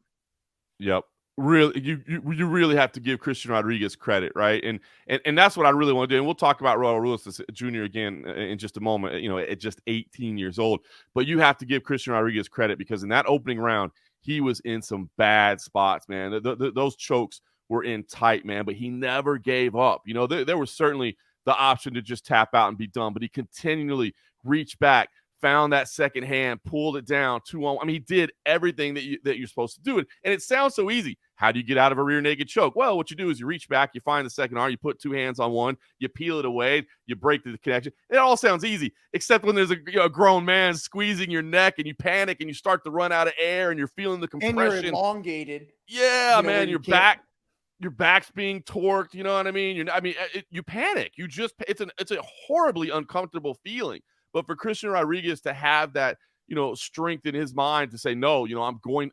Speaker 3: Yep. Really, you really have to give Christian Rodriguez credit, right? And that's what I really want to do. And we'll talk about Raul Ruiz Jr. again in just a moment, you know, at just 18 years old. But you have to give Christian Rodriguez credit because in that opening round, he was in some bad spots, man. Those chokes were in tight, man, but he never gave up. You know, there was certainly the option to just tap out and be done, but he continually reached back, found that second hand, pulled it down 2-1. I mean, he did everything that you're supposed to do. And it sounds so easy. How do you get out of a rear naked choke? Well, what you do is you reach back, you find the second arm, you put two hands on one, you peel it away, you break the connection. It all sounds easy, except when there's a grown man squeezing your neck and you panic and you start to run out of air and you're feeling the compression.
Speaker 2: And you're elongated.
Speaker 3: Yeah, man, your back's being torqued. You know what I mean? You panic. It's a horribly uncomfortable feeling. But for Christian Rodriguez to have that, strength in his mind to say, no,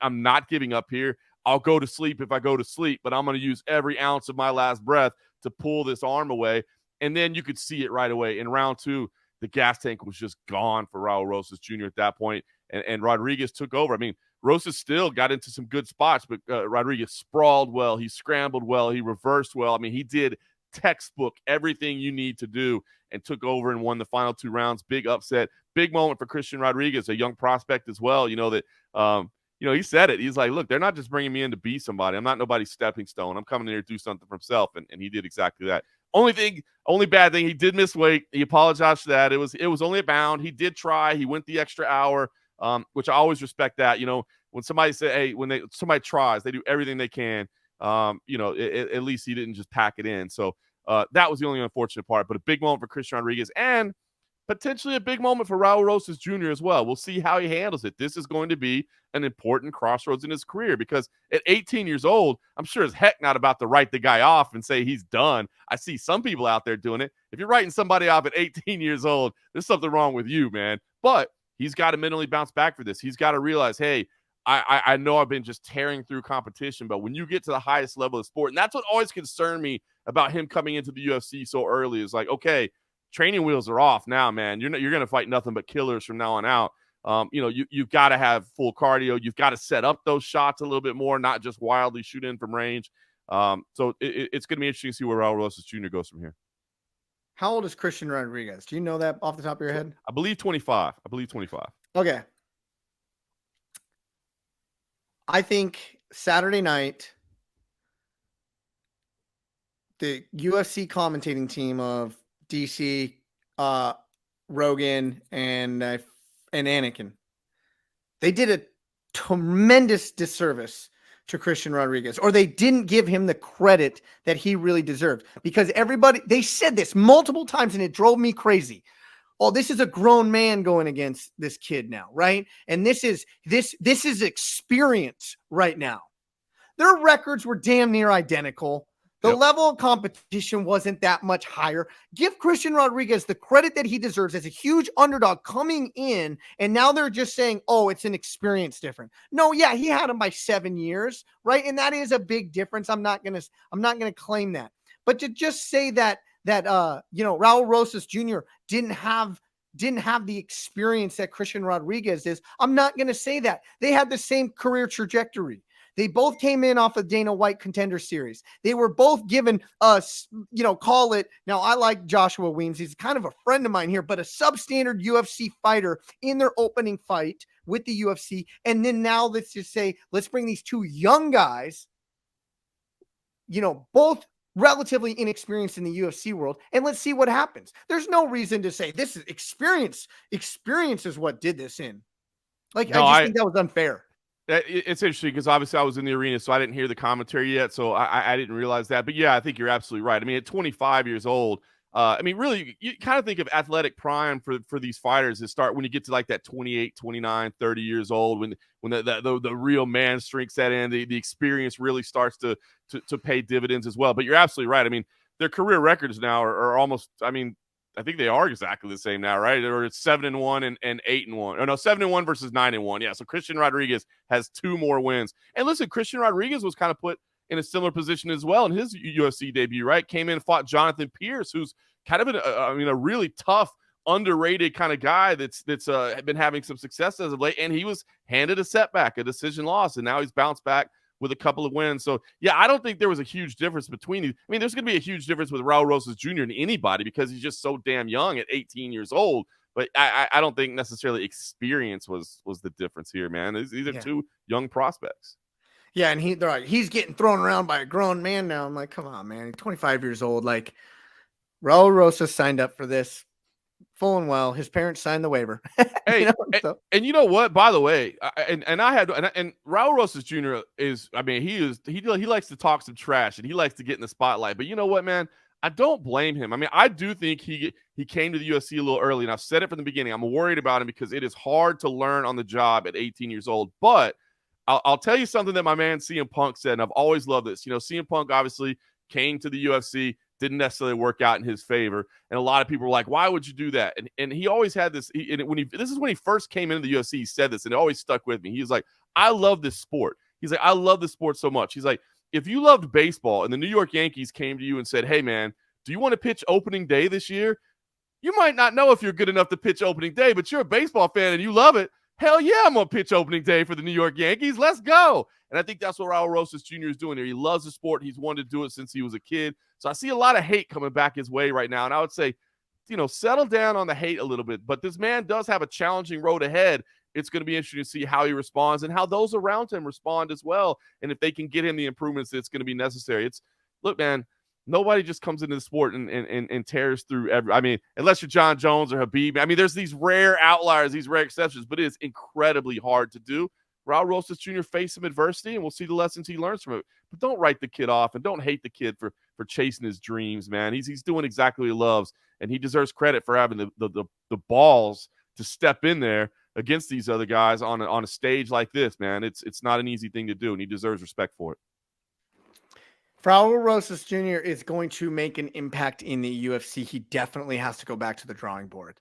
Speaker 3: I'm not giving up here. I'll go to sleep if I go to sleep, but I'm going to use every ounce of my last breath to pull this arm away. And then you could see it right away. In round 2, the gas tank was just gone for Raul Rosas Jr. at that point, and Rodriguez took over. I mean, Rosas still got into some good spots, but Rodriguez sprawled well. He scrambled well. He reversed well. I mean, he did textbook everything you need to do and took over and won the final 2 rounds. Big upset. Big moment for Christian Rodriguez, a young prospect as well. He said it. He's like, look, they're not just bringing me in to be somebody. I'm not nobody's stepping stone. I'm coming in here to do something for himself, and he did exactly that. Only bad thing, he did miss weight. He apologized for that. It was only a pound. He did try. He went the extra hour, which I always respect that. When somebody somebody tries, they do everything they can. At least he didn't just pack it in. So that was the only unfortunate part. But a big moment for Christian Rodriguez and potentially a big moment for Raul Rosas Jr. as well. We'll see how he handles it. This is going to be an important crossroads in his career because at 18 years old, I'm sure as heck not about to write the guy off and say he's done. I see some people out there doing it. If you're writing somebody off at 18 years old, there's something wrong with you, man. But he's got to mentally bounce back for this. He's got to realize, hey, I know I've been just tearing through competition, but when you get to the highest level of sport, and that's what always concerned me about him coming into the UFC so early, is like, okay, training wheels are off now, man. You're going to fight nothing but killers from now on out. You've got to have full cardio. You've got to set up those shots a little bit more, not just wildly shoot in from range. So it's going to be interesting to see where Raul Rosas Jr. goes from here.
Speaker 2: How old is Christian Rodriguez? Do you know that off the top of your head?
Speaker 3: I believe 25.
Speaker 2: Okay. I think Saturday night, the UFC commentating team of DC, Rogan, and Anakin, they did a tremendous disservice to Christian Rodriguez, or they didn't give him the credit that he really deserved, because they said this multiple times and it drove me crazy. Oh, this is a grown man going against this kid now, right? And this is experience right now. Their records were damn near identical. The level of competition wasn't that much higher. Give Christian Rodriguez the credit that he deserves as a huge underdog coming in, and now they're just saying, oh, it's an experience difference. No, yeah, he had him by 7 years, right? And that is a big difference. I'm not gonna claim that. But to just say that Raul Rosas Jr. didn't have the experience that Christian Rodriguez is, I'm not going to say that. They had the same career trajectory. They both came in off of Dana White Contender Series. They were both given call it. Now, I like Joshua Weems. He's kind of a friend of mine here, but a substandard UFC fighter in their opening fight with the UFC. And then now let's just say, let's bring these two young guys, both relatively inexperienced in the UFC world, and let's see what happens. There's no reason to say this is experience. Experience is what did this in. I think that was unfair.
Speaker 3: It's interesting because obviously I was in the arena, so I didn't hear the commentary yet, so I didn't realize that. But yeah, I think you're absolutely right. I mean, at 25 years old, really, you kind of think of athletic prime for these fighters that start when you get to like that 28, 29, 30 years old, when the real man strength set in, the experience really starts to pay dividends as well. But you're absolutely right. I mean, their career records now are almost, I think they are exactly the same now, right? Or it's 7-1 and 8-1. Oh no, 7-1 versus 9-1. Yeah. So Christian Rodriguez has 2 more wins. And listen, Christian Rodriguez was kind of put in a similar position as well in his UFC debut, right? Came in, fought Jonathan Pierce, who's kind of a really tough, underrated kind of guy that's been having some success as of late. And he was handed a setback, a decision loss, and now he's bounced back with a couple of wins. So yeah, I don't think there was a huge difference between these. I mean, there's going to be a huge difference with Raul Rosas Jr. and anybody because he's just so damn young at 18 years old. But I don't think necessarily experience was the difference here, man. These are 2 young prospects.
Speaker 2: Yeah, and he's getting thrown around by a grown man now. I'm like, come on, man. He's 25 years old. Like, Raul Rosas signed up for this. full and well his parents signed the waiver.
Speaker 3: Hey,
Speaker 2: So.
Speaker 3: and you know what? By the way, and Raul Rosas Jr. is, I mean, he likes to talk some trash and he likes to get in the spotlight. But you know what, man? I don't blame him. I mean, I do think he came to the UFC a little early, and I've said it from the beginning. I'm worried about him because it is hard to learn on the job at 18 years old. But I'll tell you something that my man CM Punk said, and I've always loved this. You know, CM Punk obviously came to the UFC, didn't necessarily work out in his favor, and a lot of people were like, "Why would you do that?" And he always had this. This is when he first came into the UFC, he said this, and it always stuck with me. He was like, "I love this sport." He's like, "I love this sport so much." He's like, "If you loved baseball and the New York Yankees came to you and said, 'Hey, man, do you want to pitch opening day this year?' You might not know if you're good enough to pitch opening day, but you're a baseball fan and you love it. Hell yeah, I'm going to pitch opening day for the New York Yankees. Let's go." And I think that's what Raul Rosas Jr. is doing here. He loves the sport. He's wanted to do it since he was a kid. So I see a lot of hate coming back his way right now. And I would say, settle down on the hate a little bit. But this man does have a challenging road ahead. It's going to be interesting to see how he responds and how those around him respond as well. And if they can get him the improvements that's going to be necessary. Look, man, nobody just comes into the sport and tears through unless you're John Jones or Habib. I mean, there's these rare outliers, these rare exceptions, but it is incredibly hard to do. Raul Rosas Jr. faced some adversity, and we'll see the lessons he learns from it. But don't write the kid off, and don't hate the kid for chasing his dreams, man. He's doing exactly what he loves, and he deserves credit for having the balls to step in there against these other guys on a stage like this, man. It's not an easy thing to do, and he deserves respect for it.
Speaker 2: Raul Rosas Jr. is going to make an impact in the UFC. He definitely has to go back to the drawing board.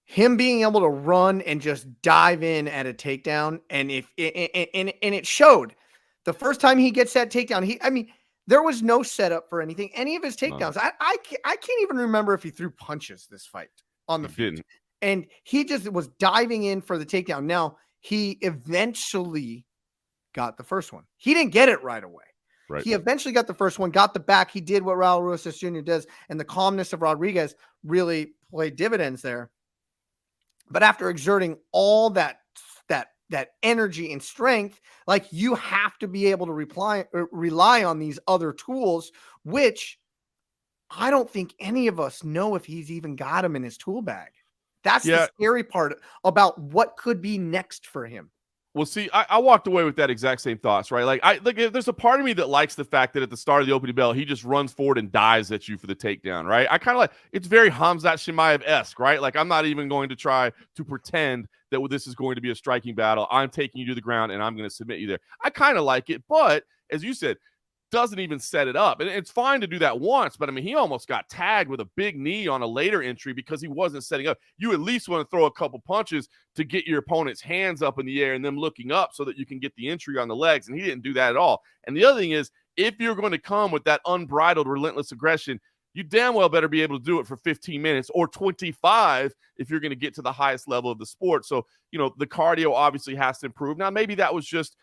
Speaker 2: Him being able to run and just dive in at a takedown, and it showed the first time he gets that takedown. There was no setup for anything. Any of his takedowns, I can't even remember if he threw punches this fight on the feet. And he just was diving in for the takedown. Now he eventually got the first one. He didn't get it right away. Right. He eventually got the first one, got the back. He did what Raul Rosas Jr. does, and the calmness of Rodriguez really played dividends there. But after exerting all that energy and strength, like, you have to be able to rely on these other tools, which I don't think any of us know if he's even got them in his tool bag. That's the scary part about what could be next for him.
Speaker 3: Well, see, I walked away with that exact same thoughts, right? Like, there's a part of me that likes the fact that at the start of the opening bell, he just runs forward and dives at you for the takedown, right? I kind of like, it's very Hamzat Chimaev-esque, right? Like, I'm not even going to try to pretend that this is going to be a striking battle. I'm taking you to the ground and I'm going to submit you there. I kind of like it, but as you said, doesn't even set it up. And it's fine to do that once, but I mean, he almost got tagged with a big knee on a later entry because he wasn't setting up. You at least want to throw a couple punches to get your opponent's hands up in the air and them looking up so that you can get the entry on the legs. And he didn't do that at all. And the other thing is, if you're going to come with that unbridled, relentless aggression, you damn well better be able to do it for 15 minutes or 25 if you're going to get to the highest level of the sport. So, the cardio obviously has to improve. Now, maybe that was just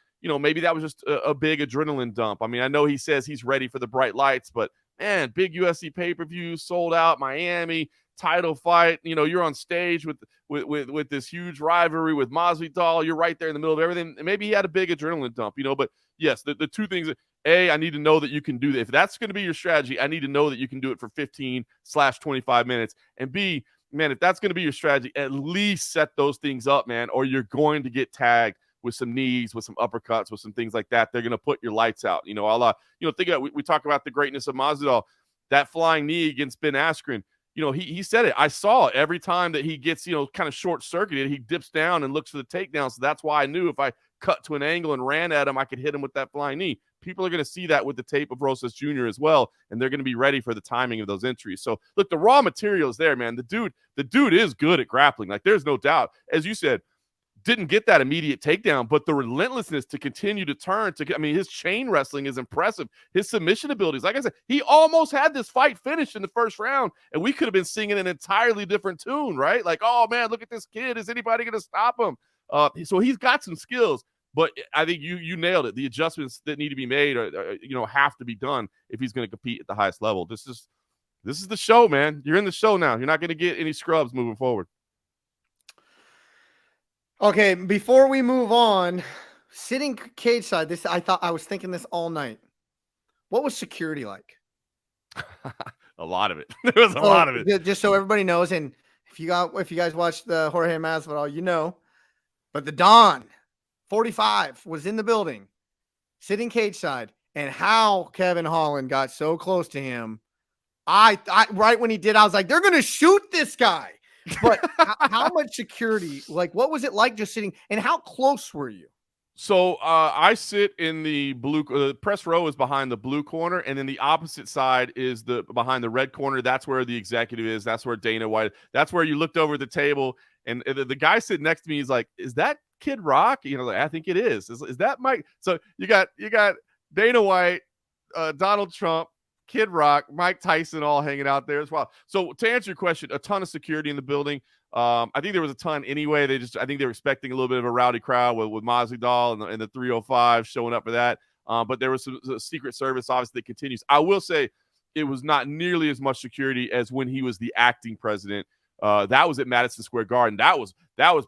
Speaker 3: a big adrenaline dump. I mean, I know he says he's ready for the bright lights, but man, big UFC pay-per-view, sold out, Miami, title fight. You're on stage with this huge rivalry with Masvidal. You're right there in the middle of everything. Maybe he had a big adrenaline dump, but yes, the two things that, A, I need to know that you can do that. If that's going to be your strategy, I need to know that you can do it for 15/25 minutes. And B, man, if that's going to be your strategy, at least set those things up, man, or you're going to get tagged with some knees, with some uppercuts, with some things like that. They're going to put your lights out. Think about, we talk about the greatness of Masvidal, that flying knee against Ben Askren. He said it. I saw it every time that he gets, kind of short circuited. He dips down and looks for the takedown. So that's why I knew if I cut to an angle and ran at him, I could hit him with that flying knee. People are going to see that with the tape of Rosas Jr. as well, and they're going to be ready for the timing of those entries. So look, the raw material is there, man. The dude is good at grappling. Like, there's no doubt. As you said, didn't get that immediate takedown, but the relentlessness to continue to turn his chain wrestling is impressive. His submission abilities, like I said, he almost had this fight finished in the first round, and we could have been singing an entirely different tune, right? Like, oh man, look at this kid. Is anybody going to stop him? So he's got some skills, but I think you nailed it. The adjustments that need to be made have to be done if he's going to compete at the highest level. This is the show, man. You're in the show now. You're not going to get any scrubs moving forward.
Speaker 2: Okay, before we move on, sitting cage side, I was thinking this all night. What was security like?
Speaker 3: A lot of it. There was a lot of it.
Speaker 2: Just so everybody knows, and if you guys watched the Jorge Masvidal, you know, but the Don 45 was in the building, sitting cage side, and how Kevin Holland got so close to him. I right when he did, I was like, they're gonna shoot this guy. But how much security? Like, what was it like just sitting? And how close were you?
Speaker 3: So I sit in the blue. Press row is behind the blue corner, and then the opposite side is behind the red corner. That's where the executive is. That's where Dana White. That's where you looked over the table, and the guy sitting next to me is like, "Is that Kid Rock?" You know, like, I think it is. Is that Mike? So you got Dana White, Donald Trump, Kid Rock, Mike Tyson, all hanging out there as well. So to answer your question, a ton of security in the building. I think there was a ton anyway. I think they were expecting a little bit of a rowdy crowd with Masvidal and the 305 showing up for that. But there was some Secret Service, obviously, that continues. I will say it was not nearly as much security as when he was the acting president. That was at Madison Square Garden. That was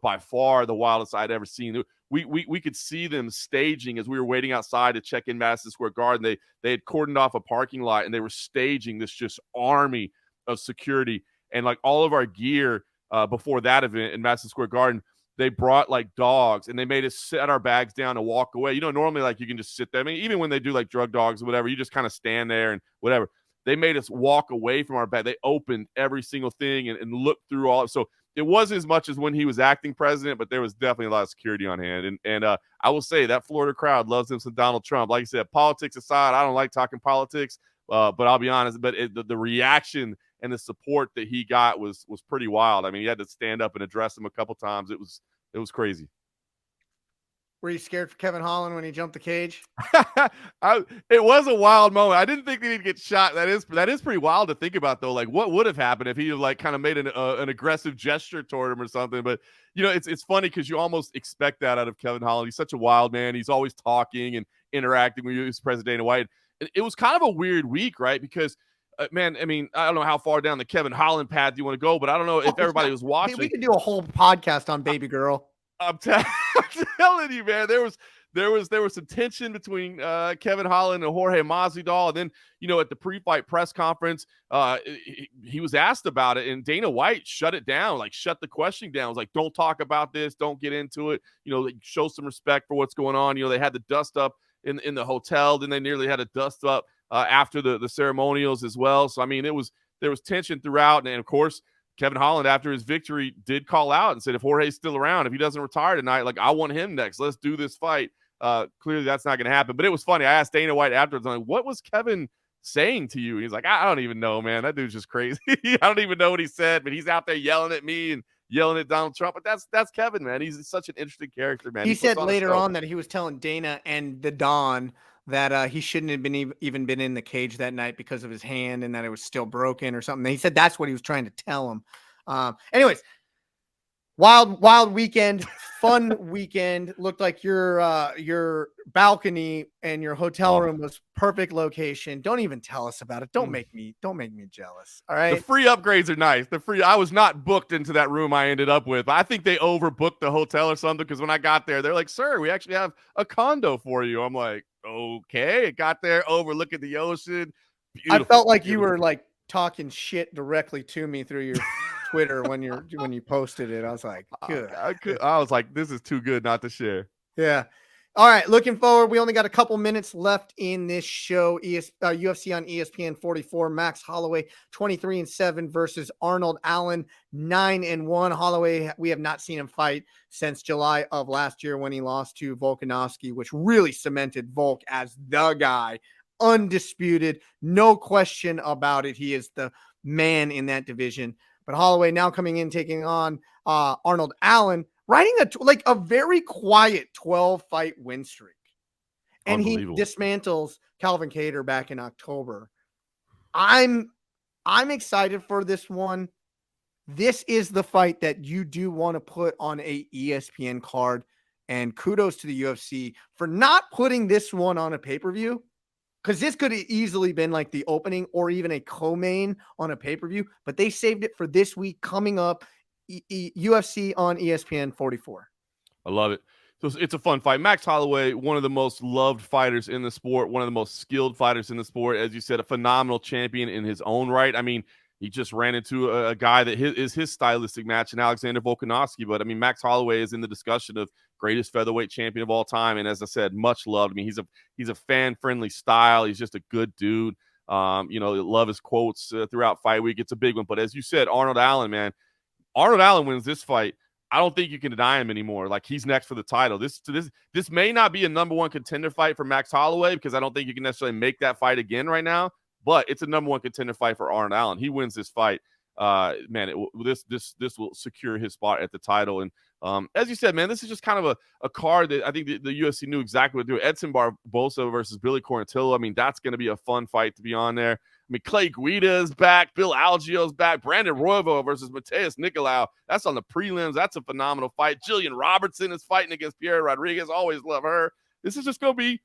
Speaker 3: by far the wildest I'd ever seen. We could see them staging as we were waiting outside to check in Madison Square Garden. They had cordoned off a parking lot and they were staging this just army of security, and like all of our gear. Before that event in Madison Square Garden, they brought like dogs and they made us set our bags down and walk away. You know, normally like you can just sit there. I mean, even when they do like drug dogs or whatever, you just kind of stand there and whatever. They made us walk away from our bag. They opened every single thing and looked through all. So it wasn't as much as when he was acting president, but there was definitely a lot of security on hand. And I will say that Florida crowd loves him some Donald Trump. Like I said, politics aside, I don't like talking politics, but I'll be honest. But the reaction and the support that he got was pretty wild. I mean, he had to stand up and address him a couple times. It was crazy.
Speaker 2: Were you scared for Kevin Holland when he jumped the cage?
Speaker 3: It was a wild moment. I didn't think that he'd get shot. That is pretty wild to think about, though. Like, what would have happened if he like kind of made an aggressive gesture toward him or something? But you know, it's funny because you almost expect that out of Kevin Holland. He's such a wild man. He's always talking and interacting with President Dana White. It was kind of a weird week, right? Because man, I mean, I don't know how far down the Kevin Holland path you want to go, but I don't know if everybody was watching.
Speaker 2: We could do a whole podcast on Baby Girl.
Speaker 3: I'm telling you, man, there was some tension between Kevin Holland and Jorge Masvidal. And then, you know, at the pre-fight press conference, he was asked about it, and Dana White shut it down, like shut the questioning down. It was like, don't talk about this, don't get into it. You know, like, show some respect for what's going on. You know, they had the dust up in the hotel, then they nearly had a dust up after the ceremonials as well. So I mean, there was tension throughout, and of course, Kevin Holland, after his victory, did call out and said, if Jorge's still around, if he doesn't retire tonight, like, I want him next. Let's do this fight. Clearly, that's not going to happen. But it was funny. I asked Dana White afterwards, I'm like, what was Kevin saying to you? And he's like, I don't even know, man. That dude's just crazy. I don't even know what he said, but he's out there yelling at me and yelling at Donald Trump. But that's Kevin, man. He's such an interesting character, man.
Speaker 2: He said later on that he was telling Dana and the Don that he shouldn't have been even been in the cage that night because of his hand and that it was still broken or something. He said that's what he was trying to tell him. Anyways, wild weekend, fun weekend. Looked like your balcony and your hotel room was perfect location. Don't even tell us about it. Don't make me jealous. All right.
Speaker 3: The free upgrades are nice. I was not booked into that room I ended up with. I think they overbooked the hotel or something, because when I got there, they're like, sir, we actually have a condo for you. I'm like, okay. It got there, overlooking the ocean.
Speaker 2: Beautiful, I felt like you were like talking shit directly to me through your Twitter when you posted it. I was like, good.
Speaker 3: I was like, this is too good not to share.
Speaker 2: Yeah. All right. Looking forward. We only got a couple minutes left in this show. UFC on ESPN 44. Max Holloway 23-7 versus Arnold Allen 9-1. Holloway, we have not seen him fight since July of last year when he lost to Volkanovski, which really cemented Volk as the guy. Undisputed, no question about it. He is the man in that division. But Holloway now coming in, taking on Arnold Allen, riding a very quiet 12-fight win streak. And he dismantles Calvin Kattar back in October. I'm excited for this one. This is the fight that you do want to put on a ESPN card. And kudos to the UFC for not putting this one on a pay-per-view. Because this could have easily been like the opening or even a co-main on a pay-per-view, but they saved it for this week coming up, UFC on ESPN 44.
Speaker 3: I love it. So it's a fun fight. Max Holloway, one of the most loved fighters in the sport, one of the most skilled fighters in the sport. As you said, a phenomenal champion in his own right. I mean, he just ran into a guy that is his stylistic match in Alexander Volkanovski. But, I mean, Max Holloway is in the discussion of greatest featherweight champion of all time. And as I said, much loved. I mean, he's a fan-friendly style. He's just a good dude. Love his quotes throughout fight week. It's a big one. But as you said, Arnold Allen, man, Arnold Allen wins this fight. I don't think you can deny him anymore. Like, he's next for the title. This may not be a number one contender fight for Max Holloway, because I don't think you can necessarily make that fight again right now. But it's a number one contender fight for Arnold Allen. He wins this fight, this will secure his spot at the title. And as you said, man, this is just kind of a card that I think the UFC knew exactly what to do. Edson Barbosa versus Billy Quarantillo. I mean, that's going to be a fun fight to be on there. I mean, Clay Guida is back. Bill Algio's back. Brandon Royval versus Mateus Nicolau. That's on the prelims. That's a phenomenal fight. Jillian Robertson is fighting against Pierre Rodriguez. Always love her. This is just going to be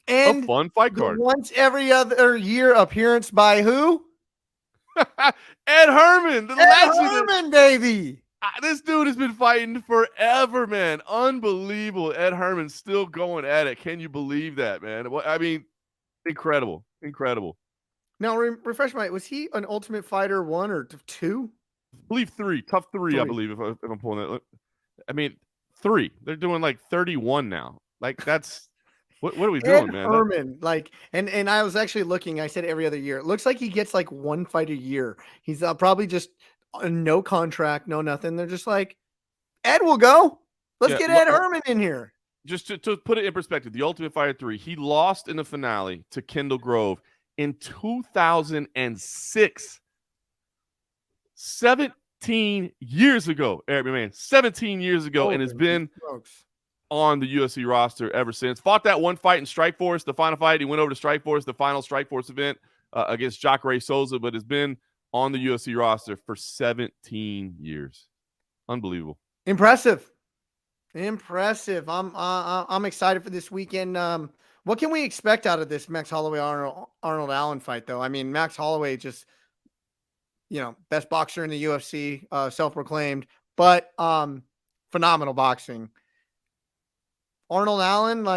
Speaker 3: a fun fight card.
Speaker 2: Once every other year appearance by who?
Speaker 3: Ed Herman. The
Speaker 2: Ed
Speaker 3: legend.
Speaker 2: Herman, baby.
Speaker 3: This dude has been fighting forever, man. Unbelievable. Ed Herman still going at it. Can you believe that, man? I mean, incredible. Incredible.
Speaker 2: Now, refresh my, was he an Ultimate Fighter 1 or 2?
Speaker 3: I believe 3. Tough 3, I believe, if I'm pulling that. I mean, 3. They're doing like 31 now. Like, that's what are we doing, man?
Speaker 2: Herman, like, and I was actually looking. I said every other year. It looks like he gets like one fight a year. He's probably just no contract, no nothing. They're just like, Ed will go. Let's get Ed Herman in here.
Speaker 3: Just to put it in perspective, the Ultimate Fighter 3, he lost in the finale to Kendall Grove in 2006. 17 years ago, Eric McMahon. 17 years ago, and has been on the UFC roster ever since. Fought that one fight in Strikeforce, the final fight. He went over to Strikeforce, the final Strikeforce event against Jacare Souza, but has been on the UFC roster for 17 years. Unbelievable.
Speaker 2: Impressive. I'm excited for this weekend. What can we expect out of this Max Holloway Arnold Allen fight, though? I mean, Max Holloway just, best boxer in the UFC, self-proclaimed, but phenomenal boxing. Arnold Allen,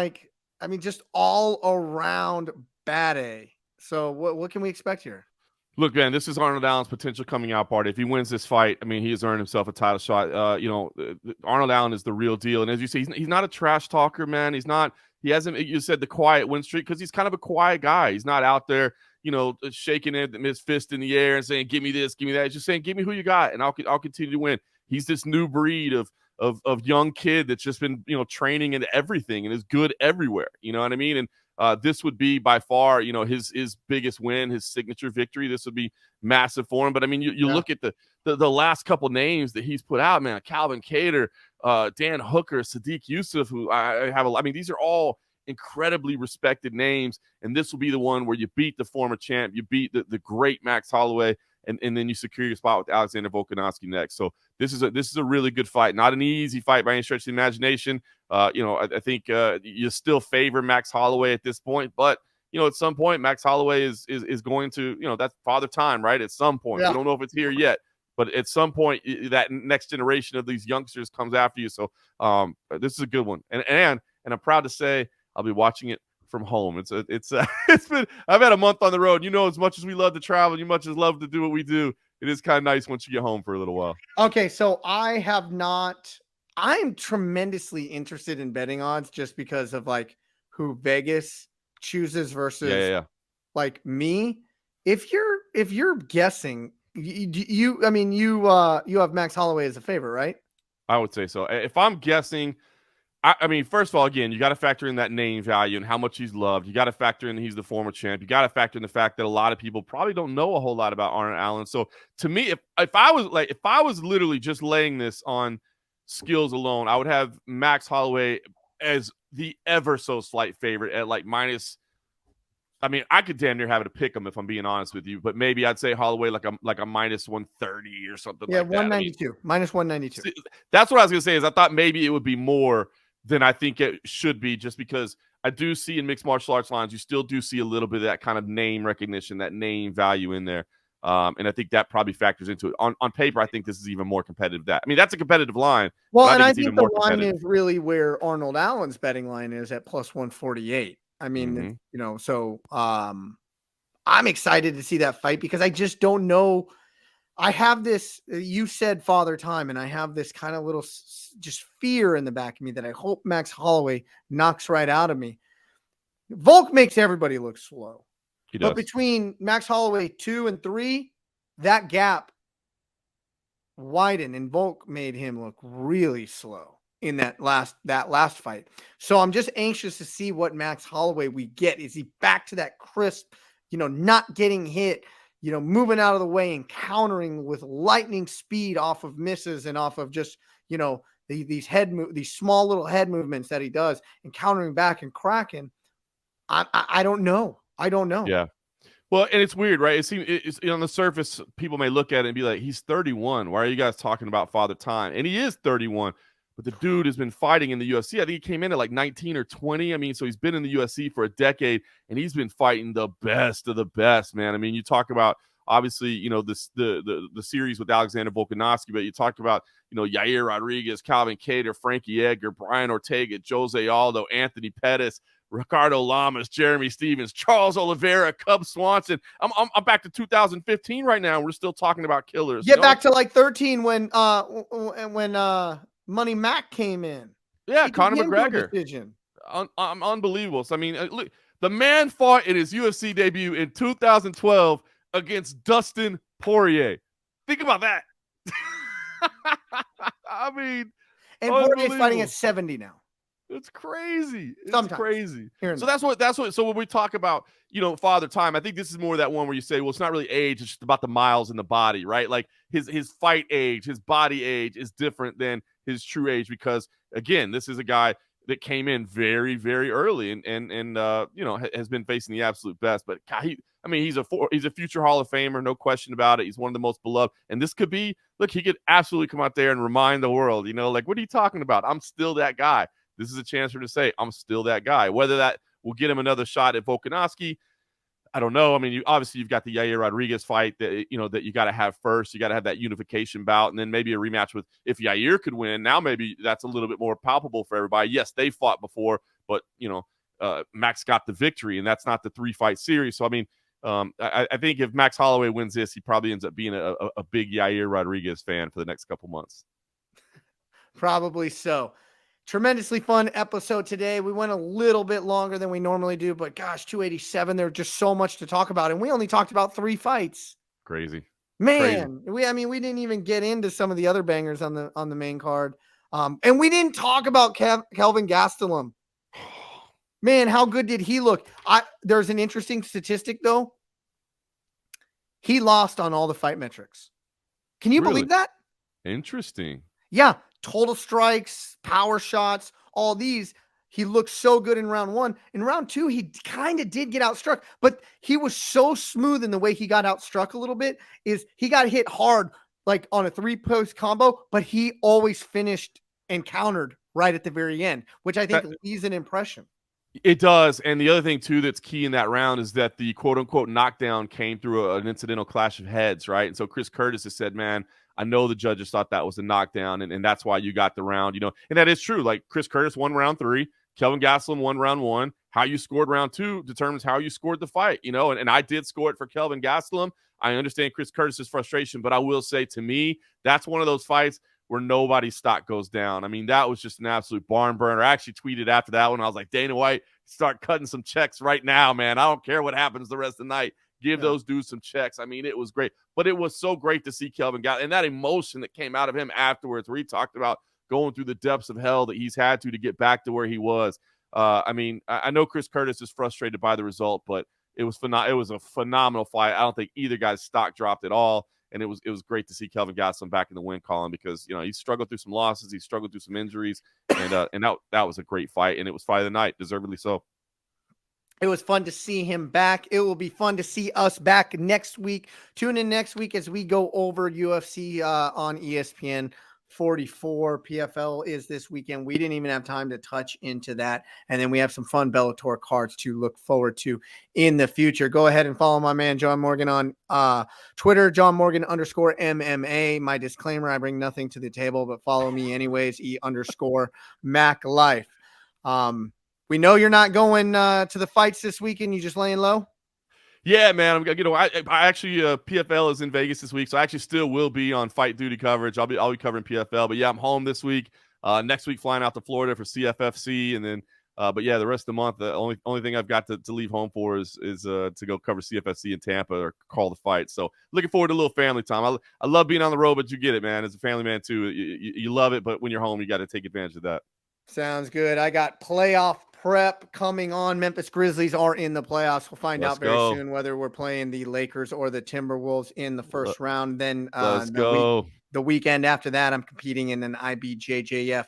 Speaker 2: just all around bad A. So what can we expect here?
Speaker 3: Look, man, this is Arnold Allen's potential coming out party. If he wins this fight, I mean, he has earned himself a title shot. Arnold Allen is the real deal. And as you say, he's not a trash talker, man. You said the quiet win streak, because he's kind of a quiet guy. He's not out there, shaking his fist in the air and saying, give me this, give me that. He's just saying, give me who you got, and I'll continue to win. He's this new breed of young kid that's just been, training into everything and is good everywhere. You know what I mean? And this would be by far, his biggest win, his signature victory. This would be massive for him. But I mean, you look at the last couple names that he's put out, man. Calvin Kattar, Dan Hooker, Sadiq Yusuf, who these are all incredibly respected names. And this will be the one where you beat the former champ, you beat the great Max Holloway, and then you secure your spot with Alexander Volkanovski next. So this is a really good fight. Not an easy fight by any stretch of the imagination. I think you still favor Max Holloway at this point, but at some point Max Holloway is going to, that's father time, right? At some point, we don't know if it's here yet, but at some point that next generation of these youngsters comes after you. So this is a good one, and I'm proud to say I'll be watching it from home. It's been, I've had a month on the road. As much as we love to travel, you much as love to do what we do, it is kind of nice once you get home for a little while.
Speaker 2: Okay, so I'm tremendously interested in betting odds just because of who Vegas chooses versus like me. If you're guessing, you have Max Holloway as a favorite, right?
Speaker 3: I would say so. If I'm guessing, I mean, first of all, again, you got to factor in that name value and how much he's loved. You got to factor in he's the former champ. You got to factor in the fact that a lot of people probably don't know a whole lot about Arnold Allen. So to me, if I was literally just laying this on skills alone, I would have Max Holloway as the ever so slight favorite at minus. I mean, I could damn near have it to pick him if I'm being honest with you, but maybe I'd say Holloway like a minus 130 or something.
Speaker 2: Yeah,
Speaker 3: like that.
Speaker 2: 192, minus 192.
Speaker 3: That's what I was gonna say. Is I thought maybe it would be more than I think it should be, just because I do see in mixed martial arts lines, you still do see a little bit of that kind of name recognition, that name value in there. And I think that probably factors into it. On paper, I think this is even more competitive. That's a competitive line.
Speaker 2: Well,
Speaker 3: but
Speaker 2: and I
Speaker 3: it's even
Speaker 2: think the
Speaker 3: more
Speaker 2: line
Speaker 3: competitive.
Speaker 2: is really where Arnold Allen's betting line is at plus 148. I mean, so I'm excited to see that fight because I just don't know. I have this, you said Father Time, and I have this kind of little just fear in the back of me that I hope Max Holloway knocks right out of me. Volk makes everybody look slow.
Speaker 3: He does.
Speaker 2: But between Max Holloway 2 and 3, that gap widened, and Volk made him look really slow in that last fight. So I'm just anxious to see what Max Holloway we get. Is he back to that crisp, not getting hit, moving out of the way and countering with lightning speed off of misses and off of just, these small little head movements that he does and countering back and cracking. I don't know.
Speaker 3: Yeah. Well, and it's weird, right? It's on the surface, people may look at it and be like, he's 31. Why are you guys talking about Father Time? And he is 31, but the dude has been fighting in the UFC. I think he came in at like 19 or 20. I mean, so he's been in the UFC for a decade, and he's been fighting the best of the best, man. I mean, you talk about, obviously, the series with Alexander Volkanovski, but you talked about, Yair Rodriguez, Calvin Kattar, Frankie Edgar, Brian Ortega, Jose Aldo, Anthony Pettis, Ricardo Lamas, Jeremy Stevens, Charles Oliveira, Cub Swanson. I'm back to 2015 right now. We're still talking about killers.
Speaker 2: Get back to like 13 when Money Mac came in.
Speaker 3: Yeah, Conor McGregor. Unbelievable. So, I mean, look, the man fought in his UFC debut in 2012 against Dustin Poirier. Think about that. I mean,
Speaker 2: and Poirier's fighting at 70 now.
Speaker 3: It's crazy. It's
Speaker 2: Sometimes.
Speaker 3: crazy. So that's what. So when we talk about, Father Time, I think this is more that one where you say, well, it's not really age; it's just about the miles in the body, right? Like his fight age, his body age is different than his true age because, again, this is a guy that came in very, very early and has been facing the absolute best. But God, he's a future Hall of Famer, no question about it. He's one of the most beloved, and this could be. Look, he could absolutely come out there and remind the world, like, what are you talking about? I'm still that guy. This is a chance for him to say, I'm still that guy. Whether that will get him another shot at Volkanovski, I don't know. I mean, you've got the Yair Rodriguez fight that you got to have first. You got to have that unification bout, and then maybe a rematch with if Yair could win. Now maybe that's a little bit more palpable for everybody. Yes, they fought before, but Max got the victory, and that's not the 3-fight series. So I mean, I think if Max Holloway wins this, he probably ends up being a big Yair Rodriguez fan for the next couple months.
Speaker 2: Probably so. Tremendously fun episode today. We went a little bit longer than we normally do, but gosh, 287, there's just so much to talk about. And we only talked about 3 fights.
Speaker 3: Crazy.
Speaker 2: Man, crazy. We didn't even get into some of the other bangers on the main card. And we didn't talk about Kelvin Gastelum. Man, how good did he look? There's an interesting statistic though. He lost on all the fight metrics. Can you believe that?
Speaker 3: Interesting.
Speaker 2: Yeah. Total strikes, power shots, all these. He looked so good in round 1. In round 2, he kind of did get outstruck, but he was so smooth in the way he got outstruck a little bit is he got hit hard, like on a 3-post combo, but he always finished and countered right at the very end, which I think leaves an impression.
Speaker 3: It does. And the other thing, too, that's key in that round is that the quote-unquote knockdown came through an incidental clash of heads, right? And so Chris Curtis has said, man, I know the judges thought that was a knockdown, and that's why you got the round, and that is true. Like Chris Curtis won round 3, Kelvin Gastelum won round 1. How you scored round 2 determines how you scored the fight, and I did score it for Kelvin Gastelum. I understand Chris Curtis's frustration, but I will say to me, that's one of those fights where nobody's stock goes down. I mean, that was just an absolute barn burner. I actually tweeted after that one. I was like, Dana White, start cutting some checks right now, man. I don't care what happens the rest of the night. Give those dudes some checks. I mean, it was great. But it was so great to see Kelvin Gastelum and that emotion that came out of him afterwards where he talked about going through the depths of hell that he's had to get back to where he was. I mean, I know Chris Curtis is frustrated by the result, but it was a phenomenal fight. I don't think either guy's stock dropped at all. And it was great to see Kelvin Gastelum back in the win column because, he struggled through some losses. He struggled through some injuries. And that was a great fight. And it was fight of the night, deservedly so.
Speaker 2: It was fun to see him back. It will be fun to see us back next week. Tune in next week as we go over UFC on ESPN. 44 PFL is this weekend. We didn't even have time to touch into that. And then we have some fun Bellator cards to look forward to in the future. Go ahead and follow my man, John Morgan, on Twitter, John Morgan _MMA. My disclaimer, I bring nothing to the table, but follow me anyways, _Mac Life. We know you're not going to the fights this weekend. You just laying low?
Speaker 3: Yeah, man. I actually PFL is in Vegas this week, so I actually still will be on fight duty coverage. I'll be covering PFL, but yeah, I'm home this week. Next week, flying out to Florida for CFFC, and then but yeah, the rest of the month, the only thing I've got to leave home for is to go cover CFFC in Tampa or call the fight. So looking forward to a little family time. I love being on the road, but you get it, man. As a family man too, you love it, but when you're home, you got to take advantage of that.
Speaker 2: Sounds good. I got playoff prep coming on. Memphis Grizzlies are in the playoffs. We'll find out very soon whether we're playing the Lakers or the Timberwolves in the first round. Then the weekend after that, I'm competing in an IBJJF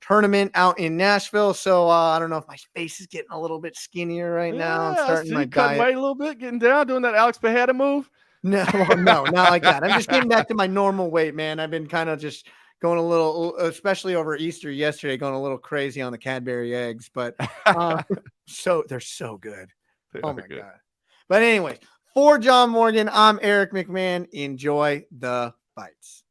Speaker 2: tournament out in Nashville. So I don't know if my face is getting a little bit skinnier right now. I'm starting my diet.
Speaker 3: Weight a little bit, getting down, doing that Alex Pajeda move.
Speaker 2: No, not like that. I'm just getting back to my normal weight, man. I've been kind of just going a little, especially over Easter yesterday, going a little crazy on the Cadbury eggs, but so they're so good. Oh my God. But anyways, for John Morgan, I'm Eric McMahon. Enjoy the fights.